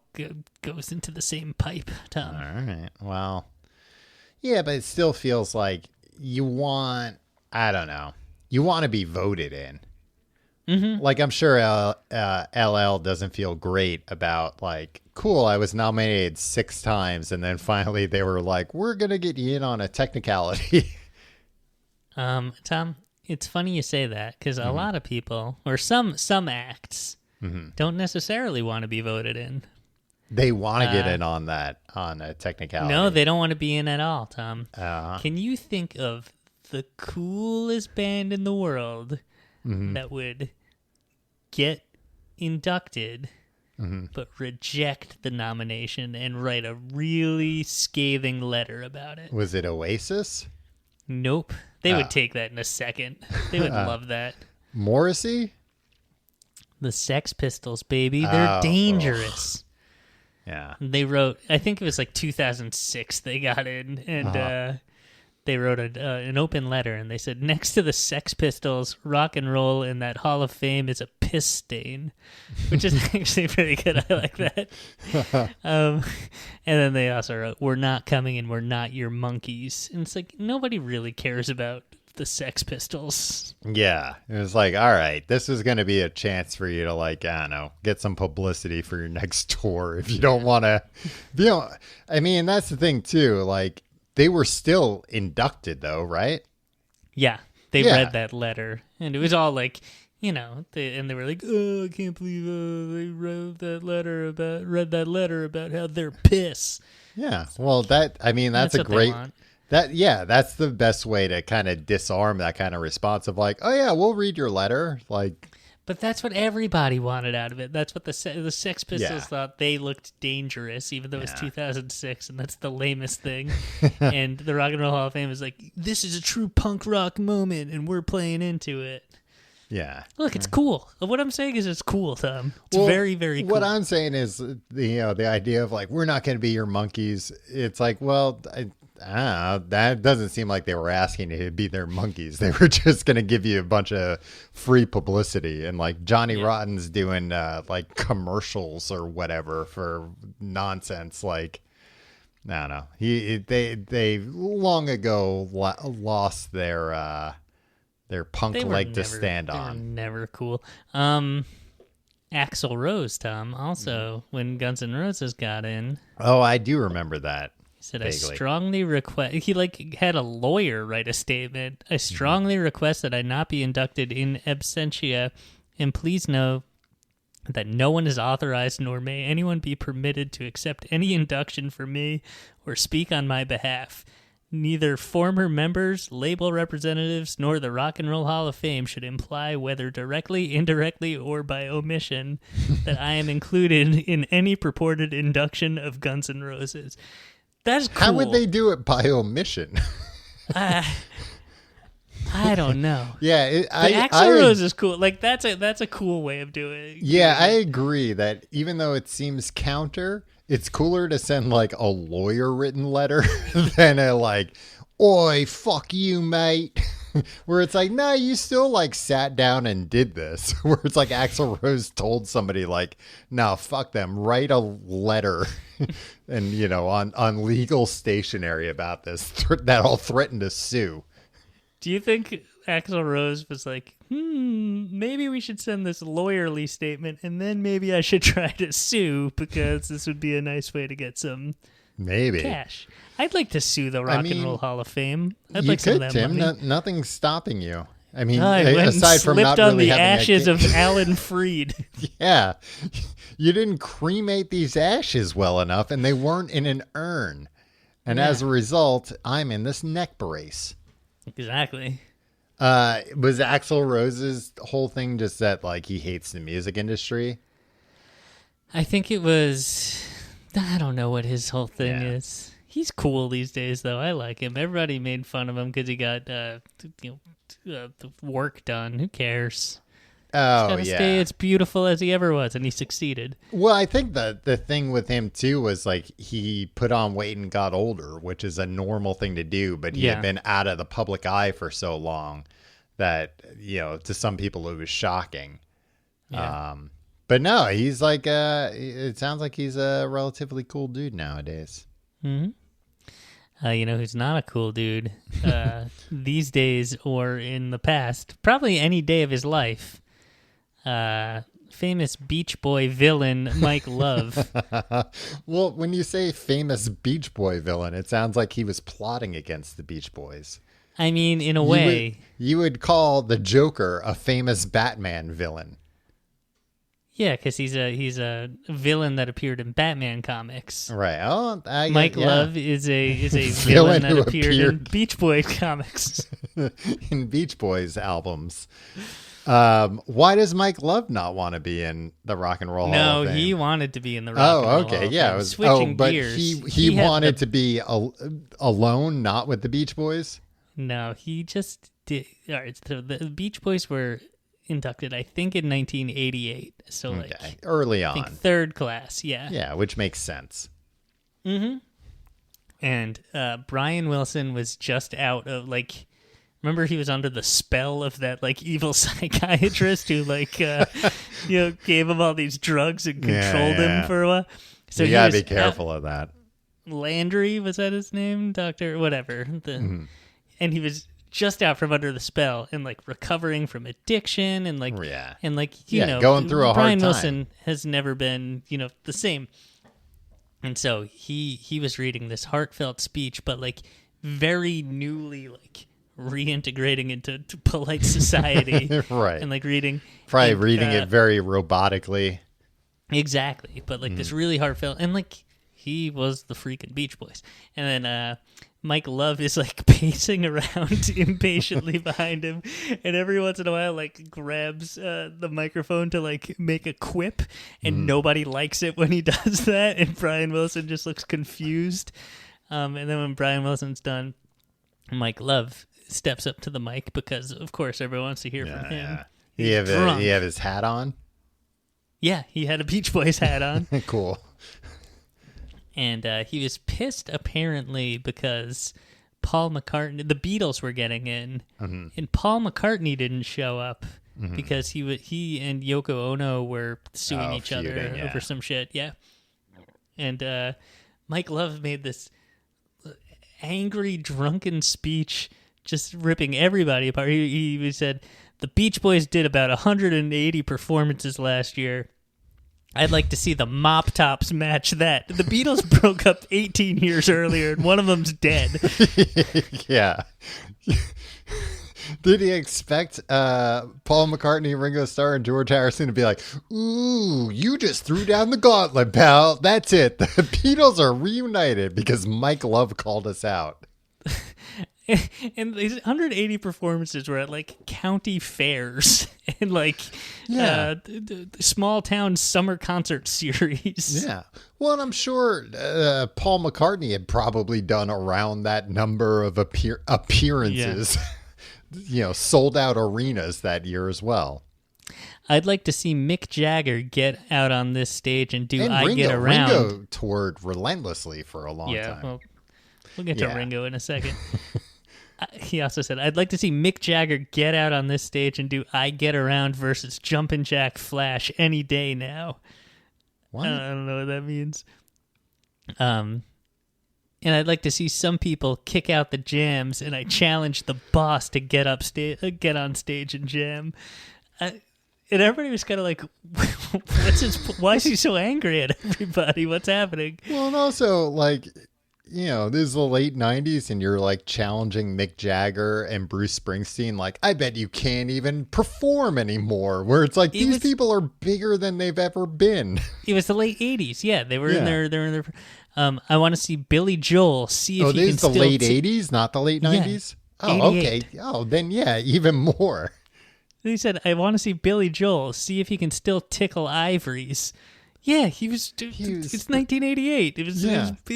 goes into the same pipe, Tom. All right. Well, yeah, but it still feels like you want to be voted in. Mm-hmm. Like, I'm sure LL doesn't feel great about, like, cool, I was nominated 6 times, and then finally they were like, we're going to get you in on a technicality. Tom, it's funny you say that, because a lot of people, or some acts, don't necessarily want to be voted in. They want to get in on a technicality. No, they don't want to be in at all, Tom. Uh-huh. Can you think of the coolest band in the world that would get inducted but reject the nomination and write a really scathing letter about it? Was it Oasis? Nope. They would take that in a second. They would love that. Morrissey? The Sex Pistols, baby. They're dangerous. Yeah. They wrote, I think it was like 2006 they got in, and they wrote an open letter, and they said, next to the Sex Pistols, rock and roll in that Hall of Fame is a piss stain, which is actually pretty good. I like that. And then they also wrote, we're not coming and we're not your monkeys. And it's like, nobody really cares about the Sex Pistols. Yeah. It was like, all right, this is going to be a chance for you to, like, I don't know, get some publicity for your next tour if you don't want to. I mean, that's the thing, too. Like, they were still inducted, though, right? Yeah, they read that letter, and it was all like, they were like, "Oh, I can't believe they read that letter about how they're piss." Yeah, well, that's a great. That's the best way to kind of disarm that kind of response of like, "Oh yeah, we'll read your letter," like. But that's what everybody wanted out of it. That's what the Sex Pistols thought. They looked dangerous, even though it was 2006, and that's the lamest thing. And the Rock and Roll Hall of Fame is like, this is a true punk rock moment, and we're playing into it. Yeah. Look, it's cool. What I'm saying is it's cool, Tom. It's very, very cool. What I'm saying is, the idea of like, we're not going to be your monkeys. It's like, well, that doesn't seem like they were asking to be their monkeys. They were just going to give you a bunch of free publicity, and like Johnny Rotten's doing like commercials or whatever for nonsense. Like, I don't know. They long ago lost their punk leg to stand on. They were never cool. Axl Rose, Tom, also when Guns N' Roses got in. Oh, I do remember that. He said, vaguely. I strongly request... He had a lawyer write a statement. I strongly request that I not be inducted in absentia, and please know that no one is authorized, nor may anyone be permitted to accept any induction for me or speak on my behalf. Neither former members, label representatives, nor the Rock and Roll Hall of Fame should imply, whether directly, indirectly, or by omission, that I am included in any purported induction of Guns N' Roses. That's cool. How would they do it by omission? I don't know. Yeah, Axl Rose is cool. Like that's a cool way of doing it. Yeah, I agree that even though it seems counter, it's cooler to send like a lawyer written letter than a like, "Oi, fuck you, mate." Where it's like, nah, you still like sat down and did this. Where it's like Axl Rose told somebody like, no, fuck them, write a letter and on legal stationery about this that'll threaten to sue. Do you think Axl Rose was like, maybe we should send this lawyerly statement and then maybe I should try to sue because this would be a nice way to get some cash. I'd like to sue the Rock and Roll Hall of Fame. I'd like some of that Tim. money. Nothing's stopping you. I mean, I went aside from not on really the having ashes of Alan Freed. Yeah, you didn't cremate these ashes well enough, and they weren't in an urn. And as a result, I'm in this neck brace. Exactly. Was Axl Rose's whole thing just that like he hates the music industry? I think it was. I don't know what his whole thing is. He's cool these days, though. I like him. Everybody made fun of him because he got the work done. Who cares? Oh, gotta stay as beautiful as he ever was, and he succeeded. Well, I think the thing with him too was like he put on weight and got older, which is a normal thing to do, but he had been out of the public eye for so long that, to some people it was shocking. Yeah. But no, he's like it sounds like he's a relatively cool dude nowadays. Mm-hmm. Who's not a cool dude these days or in the past, probably any day of his life. Famous Beach Boy villain Mike Love. Well, when you say famous Beach Boy villain, it sounds like he was plotting against the Beach Boys. I mean, in a way. You would call the Joker a famous Batman villain. Yeah, because he's a villain that appeared in Batman comics. Right. Oh, Mike Love is a villain that appeared in Beach Boy comics. In Beach Boys albums. Why does Mike Love not want to be in the Rock and Roll Hall of Fame? No, he wanted to be in the Rock and Roll Hall of Fame. Yeah. Switching but gears. He wanted to be alone, not with the Beach Boys? No, he just did. All right, so the Beach Boys were inducted, I think, in 1988. So, early on. I think third class, yeah. Yeah, which makes sense. Mm-hmm. And Brian Wilson was just out of, remember he was under the spell of that, evil psychiatrist who, gave him all these drugs and controlled him for a while. So you gotta be careful of that. Landry, was that his name? Doctor, whatever. And he was just out from under the spell and recovering from addiction and going through a hard time. Brian Wilson has never been, the same. And so he was reading this heartfelt speech, but very newly reintegrating into polite society. Right. And reading reading it very robotically. Exactly. But this really heartfelt, and he was the freaking Beach Boys. And then Mike Love is pacing around impatiently behind him, and every once in a while grabs the microphone to make a quip, and nobody likes it when he does that, and Brian Wilson just looks confused. And then when Brian Wilson's done, Mike Love steps up to the mic because of course everyone wants to hear from him. He have his hat on? Yeah, he had a Beach Boys hat on. Cool. And he was pissed, apparently, because Paul McCartney, the Beatles were getting in, and Paul McCartney didn't show up because he and Yoko Ono were suing each other over some shit. Yeah. And Mike Love made this angry, drunken speech, just ripping everybody apart. He said, the Beach Boys did about 180 performances last year. I'd like to see the Mop Tops match that. The Beatles broke up 18 years earlier, and one of them's dead. Yeah. Did he expect Paul McCartney, Ringo Starr, and George Harrison to be like, ooh, you just threw down the gauntlet, pal. That's it. The Beatles are reunited because Mike Love called us out. And these 180 performances were at county fairs and small town summer concert series. Yeah. Well, and I'm sure Paul McCartney had probably done around that number of appearances, sold out arenas that year as well. I'd like to see Mick Jagger get out on this stage and do Ringo, Get Around. Ringo toured relentlessly for a long time. Well, we'll get to Ringo in a second. He also said, I'd like to see Mick Jagger get out on this stage and do I Get Around versus Jumpin' Jack Flash any day now. What? I don't know what that means. And I'd like to see some people kick out the jams, and I challenge the boss to get on stage and jam. And everybody was kind of like, why is he so angry at everybody? What's happening? Well, and also, this is the late 90s and you're challenging Mick Jagger and Bruce Springsteen. I bet you can't even perform anymore, where it's these people are bigger than they've ever been. It was the late 80s. Yeah, they were in their I want to see Billy Joel, see if he can still... Oh, this is the late 80s, not the late 90s? Yeah, oh, 88. Okay. Oh, then even more. He said, I want to see Billy Joel, see if he can still tickle ivories. Yeah, it's 1988. It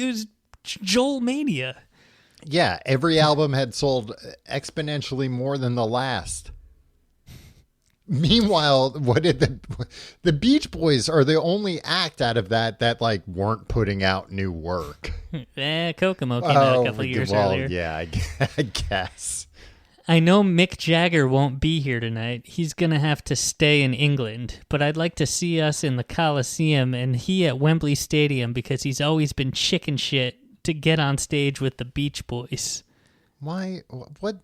was Joel Mania. Yeah, every album had sold exponentially more than the last. Meanwhile, what did the Beach Boys are the only act out of that like weren't putting out new work. Kokomo came out a couple years earlier. Yeah, I guess. I know Mick Jagger won't be here tonight. He's going to have to stay in England, but I'd like to see us in the Coliseum and he at Wembley Stadium because he's always been chicken shit to get on stage with the Beach Boys. Why? What?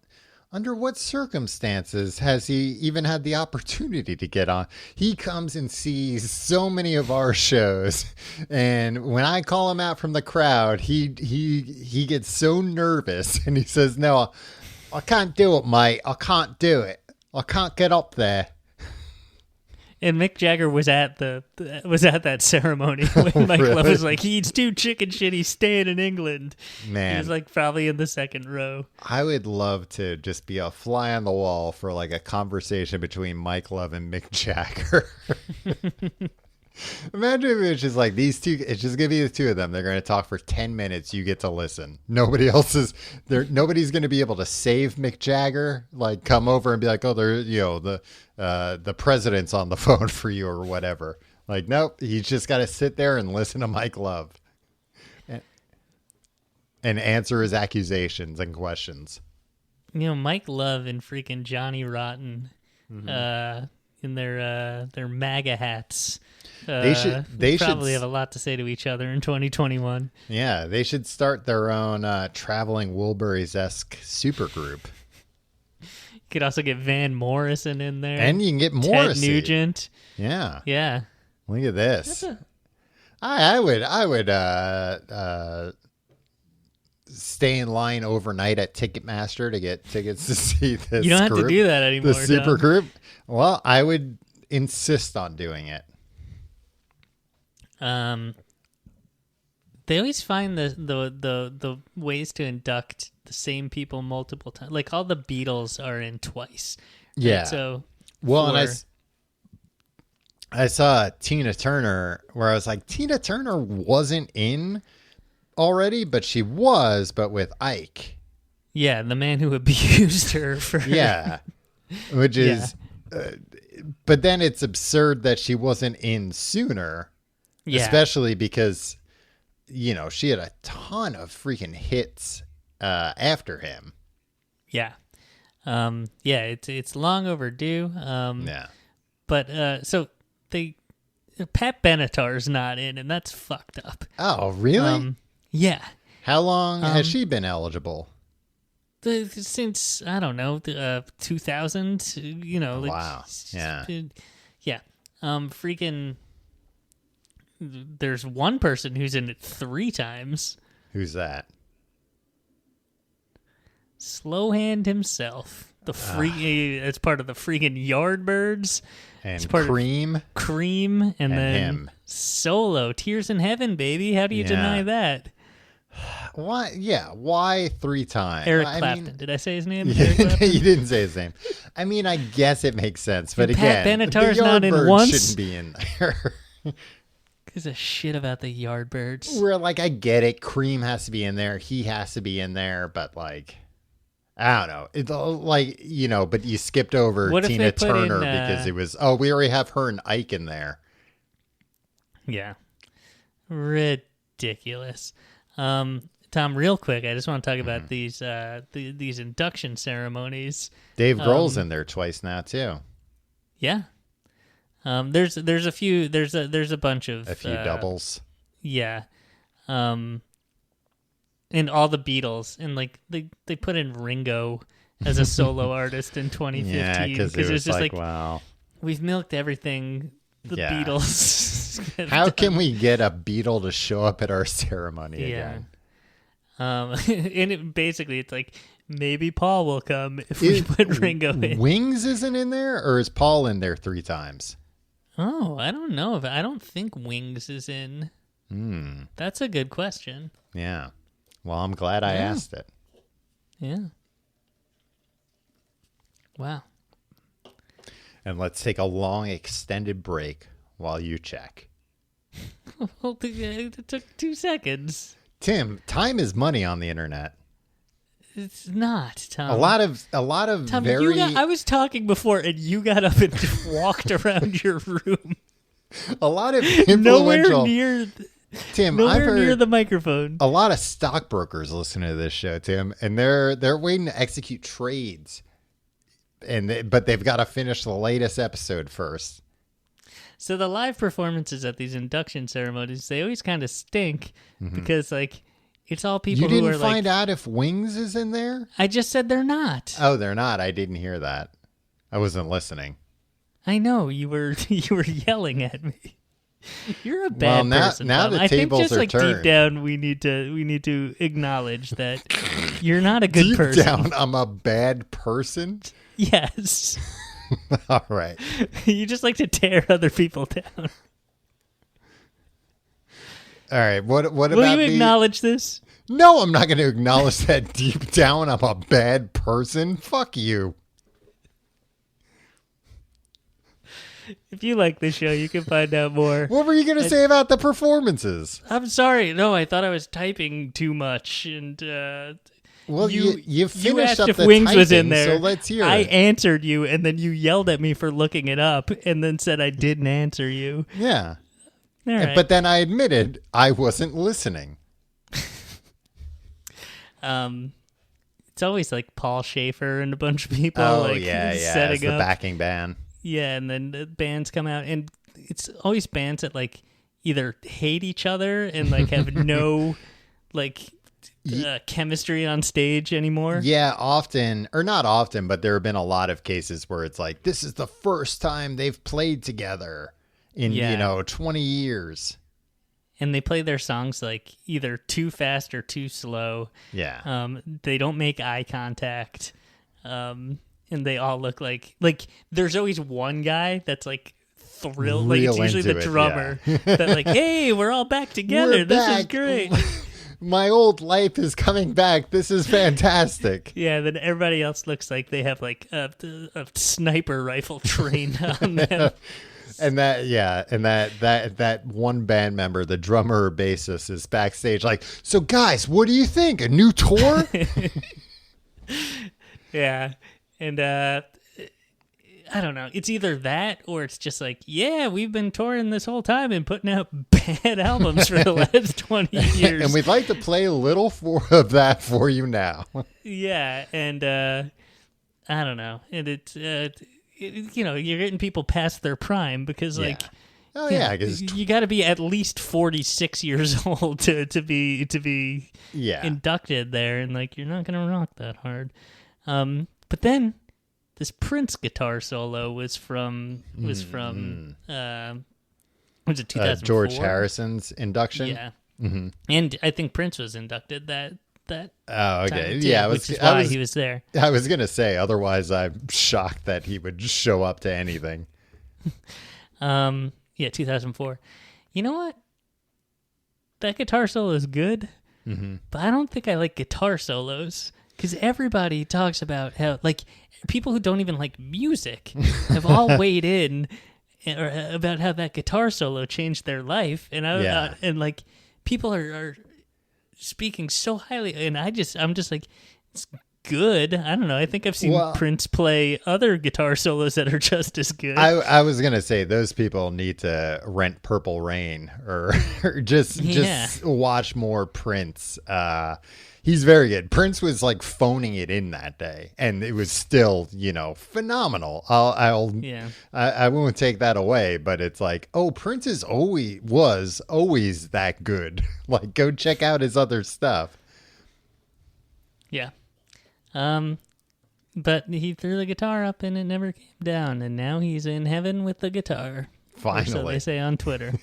Under what circumstances has he even had the opportunity to get on? He comes and sees so many of our shows, and when I call him out from the crowd, he gets so nervous, and he says, "No, I can't do it, mate. I can't do it. I can't get up there." And Mick Jagger was at that ceremony when Mike Love was like, he eats too chicken shit, he's staying in England. Man. He was like probably in the second row. I would love to just be a fly on the wall for like a conversation between Mike Love and Mick Jagger. Imagine if it's just like these two, it's just going to be the two of them. They're going to talk for 10 minutes. You get to listen. Nobody else is there. Nobody's going to be able to save Mick Jagger, like come over and be like, oh, the president's on the phone for you or whatever. Like, nope. He's just got to sit there and listen to Mike Love and answer his accusations and questions. Mike Love and freaking Johnny Rotten, in their MAGA hats. They probably have a lot to say to each other in 2021. Yeah, they should start their own traveling Wilburys-esque supergroup. You could also get Van Morrison in there, and you can get Morrissey. Ted Nugent. Yeah. Look at this. I would stay in line overnight at Ticketmaster to get tickets to see this. You don't have to do that anymore. The supergroup. Well, I would insist on doing it. They always find the ways to induct the same people multiple times. Like all the Beatles are in twice. Yeah. Right? So and I saw Tina Turner where I was like, Tina Turner wasn't in already, but she was, but with Ike. Yeah, the man who abused her for which is. But then it's absurd that she wasn't in sooner. Yeah. Especially because, she had a ton of freaking hits after him. Yeah. It's long overdue. But so Pat Benatar's not in, and that's fucked up. Oh, really? Yeah. How long has she been eligible? Since, I don't know, 2000, wow. Yeah. Yeah. Freaking... There's one person who's in it 3 times. Who's that? Slowhand himself. It's part of the freaking Yardbirds. And it's part Cream. Cream. And then him. Solo. Tears in Heaven, baby. How do you deny that? Why? Yeah. Why 3 times? Eric Clapton. Did I say his name? You didn't say his name. I mean, I guess it makes sense. But Pat again, Benatar's not in once. Shouldn't be in there. Gives a shit about the Yardbirds. Where, like, I get it. Cream has to be in there. He has to be in there. But, like, I don't know. It's like, but you skipped over Tina Turner because it was, we already have her and Ike in there. Yeah. Ridiculous. Tom, real quick, I just want to talk about these induction ceremonies. Dave Grohl's in there twice now, too. Yeah. There's a few there's a bunch of doubles. Yeah. And all the Beatles, and like they put in Ringo as a solo artist in 2015 because it was just like, wow, we've milked everything the Beatles. How can we get a Beatle to show up at our ceremony again? And it's like maybe Paul will come if we put Ringo in. Wings isn't in there, or is Paul in there 3 times? Oh, I don't know. I don't think Wings is in. That's a good question. Yeah. Well, I'm glad I asked it. Yeah. Wow. And let's take a long, extended break while you check. It took 2 seconds. Tim, time is money on the internet. It's not, Tom. A lot of Tom, very. I was talking before, and you got up and walked around your room. A lot of influential. Tim, I've heard near the microphone. A lot of stockbrokers listen to this show, Tim, and they're waiting to execute trades, but they've got to finish the latest episode first. So the live performances at these induction ceremonies, they always kind of stink because it's all people who are You didn't find out if Wings is in there? I just said they're not. Oh, they're not. I didn't hear that. I wasn't listening. I know you were yelling at me. You're a bad person. Now Tom. the tables are turned. Deep down, we need to acknowledge that you're not a good person. Deep down, I'm a bad person. Yes. All right. You just like to tear other people down. All right. What about Will you acknowledge this? No, I'm not going to acknowledge that deep down I'm a bad person. Fuck you. If you like this show, you can find out more. What were you going to say about the performances? I'm sorry. No, I thought I was typing too much. And well, you finished you asked up if the Wings typing, was in there. So let's hear I it. answered you, and then you yelled at me for looking it up, and then said I didn't answer you. Yeah. All right. But then I admitted I wasn't listening. It's always like Paul Schaefer and a bunch of people. Oh, setting as the up. backing band. Yeah, and then the bands come out, and it's always bands that either hate each other and have no chemistry on stage anymore. Yeah, often, or not often, but there have been a lot of cases where it's this is the first time they've played together in 20 years. And they play their songs either too fast or too slow. Yeah. They don't make eye contact. And they all look like there's always one guy that's thrilled. It's usually the drummer that hey, we're all back together. This is great. My old life is coming back. This is fantastic. Yeah, then everybody else looks like they have a sniper rifle trained on them. And that one band member, the drummer or bassist, is backstage so guys, what do you think? A new tour? Yeah. And I don't know. It's either that or it's just yeah, we've been touring this whole time and putting out bad albums for the last 20 years. And we'd like to play a little of that for you now. Yeah. And I don't know. And it's, you're getting people past their prime because you got to be at least 46 years old to be inducted there. And you're not going to rock that hard. But then this Prince guitar solo was from was it 2004? George Harrison's induction. Yeah, and I think Prince was inducted that. Oh, okay, too, yeah, which is why he was there. I was gonna say, otherwise, I'm shocked that he would show up to anything. 2004. You know what? That guitar solo is good, but I don't think I like guitar solos. Because everybody talks about how, people who don't even like music have all weighed in about how that guitar solo changed their life. And people are speaking so highly. And I'm just it's good. I don't know. I think I've seen Prince play other guitar solos that are just as good. I was going to say those people need to rent Purple Rain or just watch more Prince. He's very good. Prince was phoning it in that day, and it was still, phenomenal. I won't take that away, but it's Prince was always that good. Go check out his other stuff. Yeah. But he threw the guitar up and it never came down, and now he's in heaven with the guitar. Finally. Or so they say on Twitter.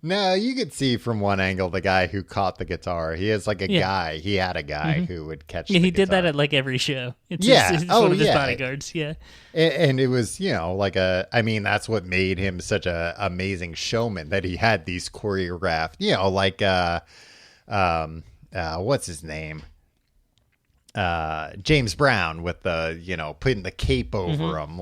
No, you could see from one angle the guy who caught the guitar. He has guy. He had a guy who would catch the guitar. He did that at every show. It's one of his bodyguards. Yeah. And it was, that's what made him such a amazing showman, that he had these choreographed, what's his name? James Brown with the, putting the cape over him.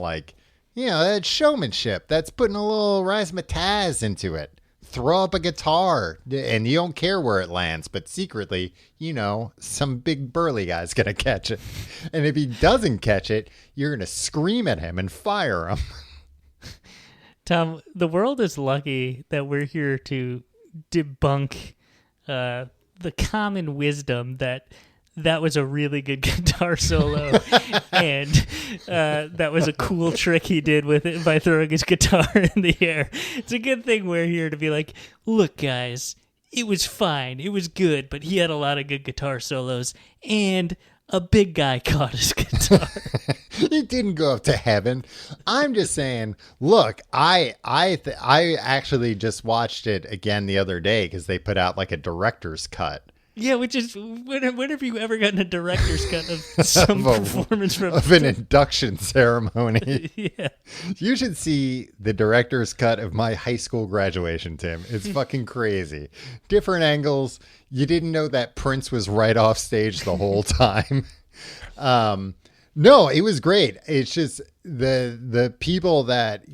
That's showmanship. That's putting a little razzmatazz into it. throw up a guitar and you don't care where it lands, but secretly, some big burly guy's going to catch it. And if he doesn't catch it, you're going to scream at him and fire him. Tom, the world is lucky that we're here to debunk the common wisdom that was a really good guitar solo, and that was a cool trick he did with it by throwing his guitar in the air. It's a good thing we're here to be like, look, guys, it was fine, it was good, but he had a lot of good guitar solos, and a big guy caught his guitar. It didn't go up to heaven. I'm just saying, look, I actually just watched it again the other day because they put out like a director's cut. Yeah, which is, when have you ever gotten a director's cut of some performance from an induction ceremony? Yeah. You should see the director's cut of my high school graduation, Tim. It's fucking crazy. Different angles. You didn't know that Prince was right off stage the whole time. No, it was great. It's just the people that,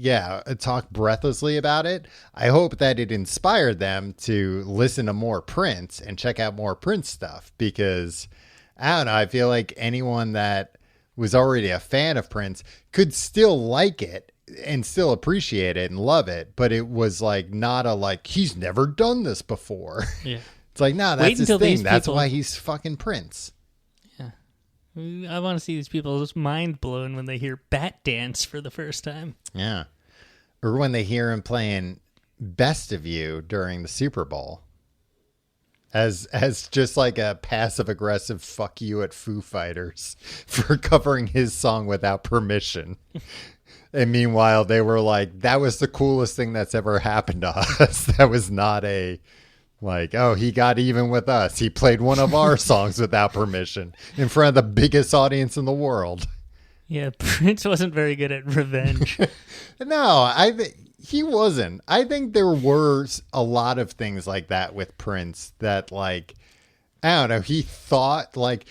talk breathlessly about it. I hope that it inspired them to listen to more Prince and check out more Prince stuff, because I don't know, I feel like anyone that was already a fan of Prince could still like it and still appreciate it and love it. But it was like not a like, he's never done this before. Yeah. It's like, no, that's his thing. That's why he's fucking Prince. I want to see these people's mind blown when they hear Bat Dance for the first time. Yeah. Or when they hear him playing Best of You during the Super Bowl. As just like a passive aggressive fuck you at Foo Fighters for covering his song without permission. And meanwhile, they were like, that was the coolest thing that's ever happened to us. That was not a... like, oh, he got even with us. He played one of our songs without permission in front of the biggest audience in the world. Yeah, Prince wasn't very good at revenge. No, he wasn't. I think there were a lot of things like that with Prince that, like, I don't know, he thought, like,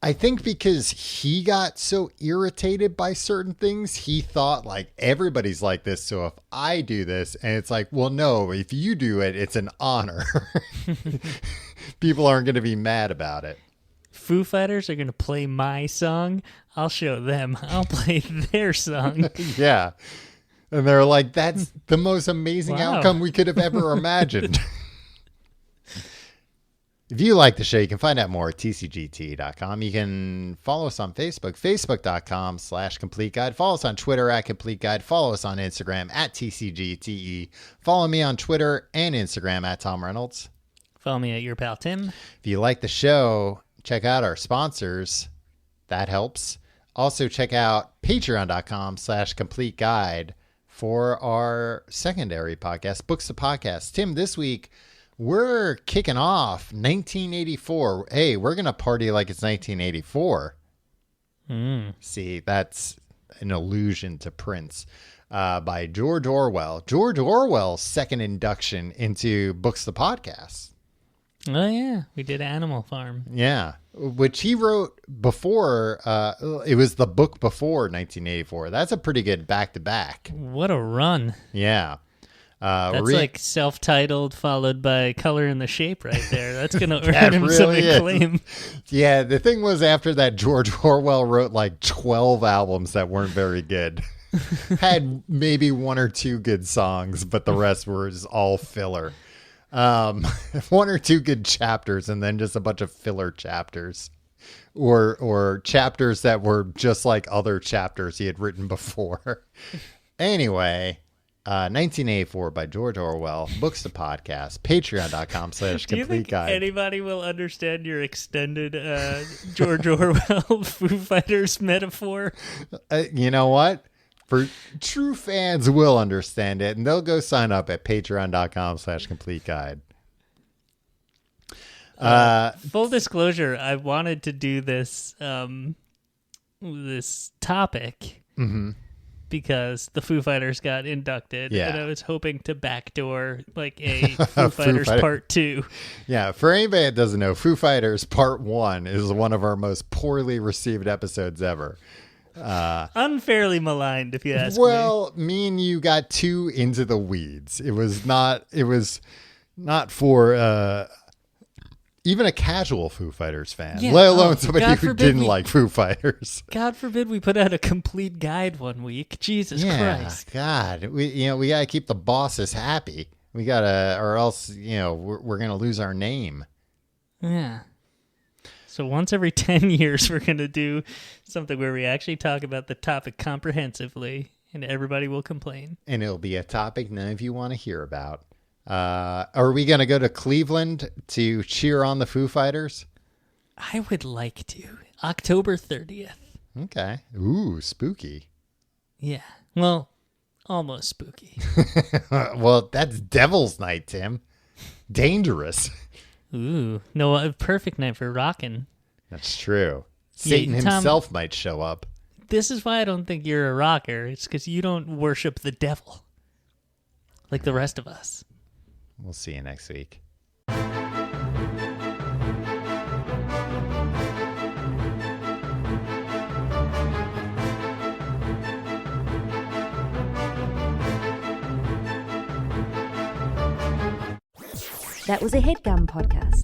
I think because he got so irritated by certain things, he thought like everybody's like this. So if I do this, and it's like, well, no, if you do it, it's an honor. People aren't going to be mad about it. Foo Fighters are going to play my song. I'll show them. I'll play their song. Yeah. And they're like, that's the most amazing outcome we could have ever imagined. If you like the show, you can find out more at tcgt.com. You can follow us on Facebook, facebook.com/complete guide. Follow us on Twitter at complete guide. Follow us on Instagram at tcgte. Follow me on Twitter and Instagram at Tom Reynolds. Follow me at your pal Tim. If you like the show, check out our sponsors. That helps. Also check out patreon.com/complete guide for our secondary podcast, Books to Podcast. Tim, this week, we're kicking off 1984. Hey, we're going to party like it's 1984. See, that's an allusion to Prince by George Orwell. George Orwell's second induction into Books the Podcast. Oh, yeah. We did Animal Farm. Yeah. Which he wrote before. It was the book before 1984. That's a pretty good back-to-back. What a run. Yeah. That's like self-titled followed by Color and the Shape right there. That's going to earn him some acclaim. Yeah, the thing was after that, George Orwell wrote like 12 albums that weren't very good. Had maybe one or two good songs, but the rest was all filler. One or two good chapters and then just a bunch of filler chapters. Or chapters that were just like other chapters he had written before. Anyway... 1984 by George Orwell, Books to Podcast, patreon.com/complete guide. Do you think anybody will understand your extended George Orwell Foo Fighters metaphor? You know what? For true fans will understand it, and they'll go sign up at patreon.com/complete guide. Full disclosure, I wanted to do this this topic. Mm-hmm. Because the Foo Fighters got inducted, and I was hoping to backdoor like a Foo Fighters Part 2. Yeah, for anybody that doesn't know, Foo Fighters Part 1 is one of our most poorly received episodes ever. Unfairly maligned, if you ask me. Well, me and you got too into the weeds. It was not for even a casual Foo Fighters fan, let alone somebody who didn't like Foo Fighters. God forbid we put out a complete guide one week. Jesus Christ. God, we gotta keep the bosses happy. We gotta, or else we're gonna lose our name. Yeah. So once every 10 years, we're going to do something where we actually talk about the topic comprehensively, and everybody will complain. And it'll be a topic none of you want to hear about. Are we going to go to Cleveland to cheer on the Foo Fighters? I would like to. October 30th. Okay. Ooh, spooky. Yeah. Well, almost spooky. Well, that's Devil's Night, Tim. Dangerous. Ooh, no, a perfect night for rocking. That's true. Satan himself might show up. This is why I don't think you're a rocker. It's because you don't worship the devil like the rest of us. We'll see you next week. That was a HeadGum podcast.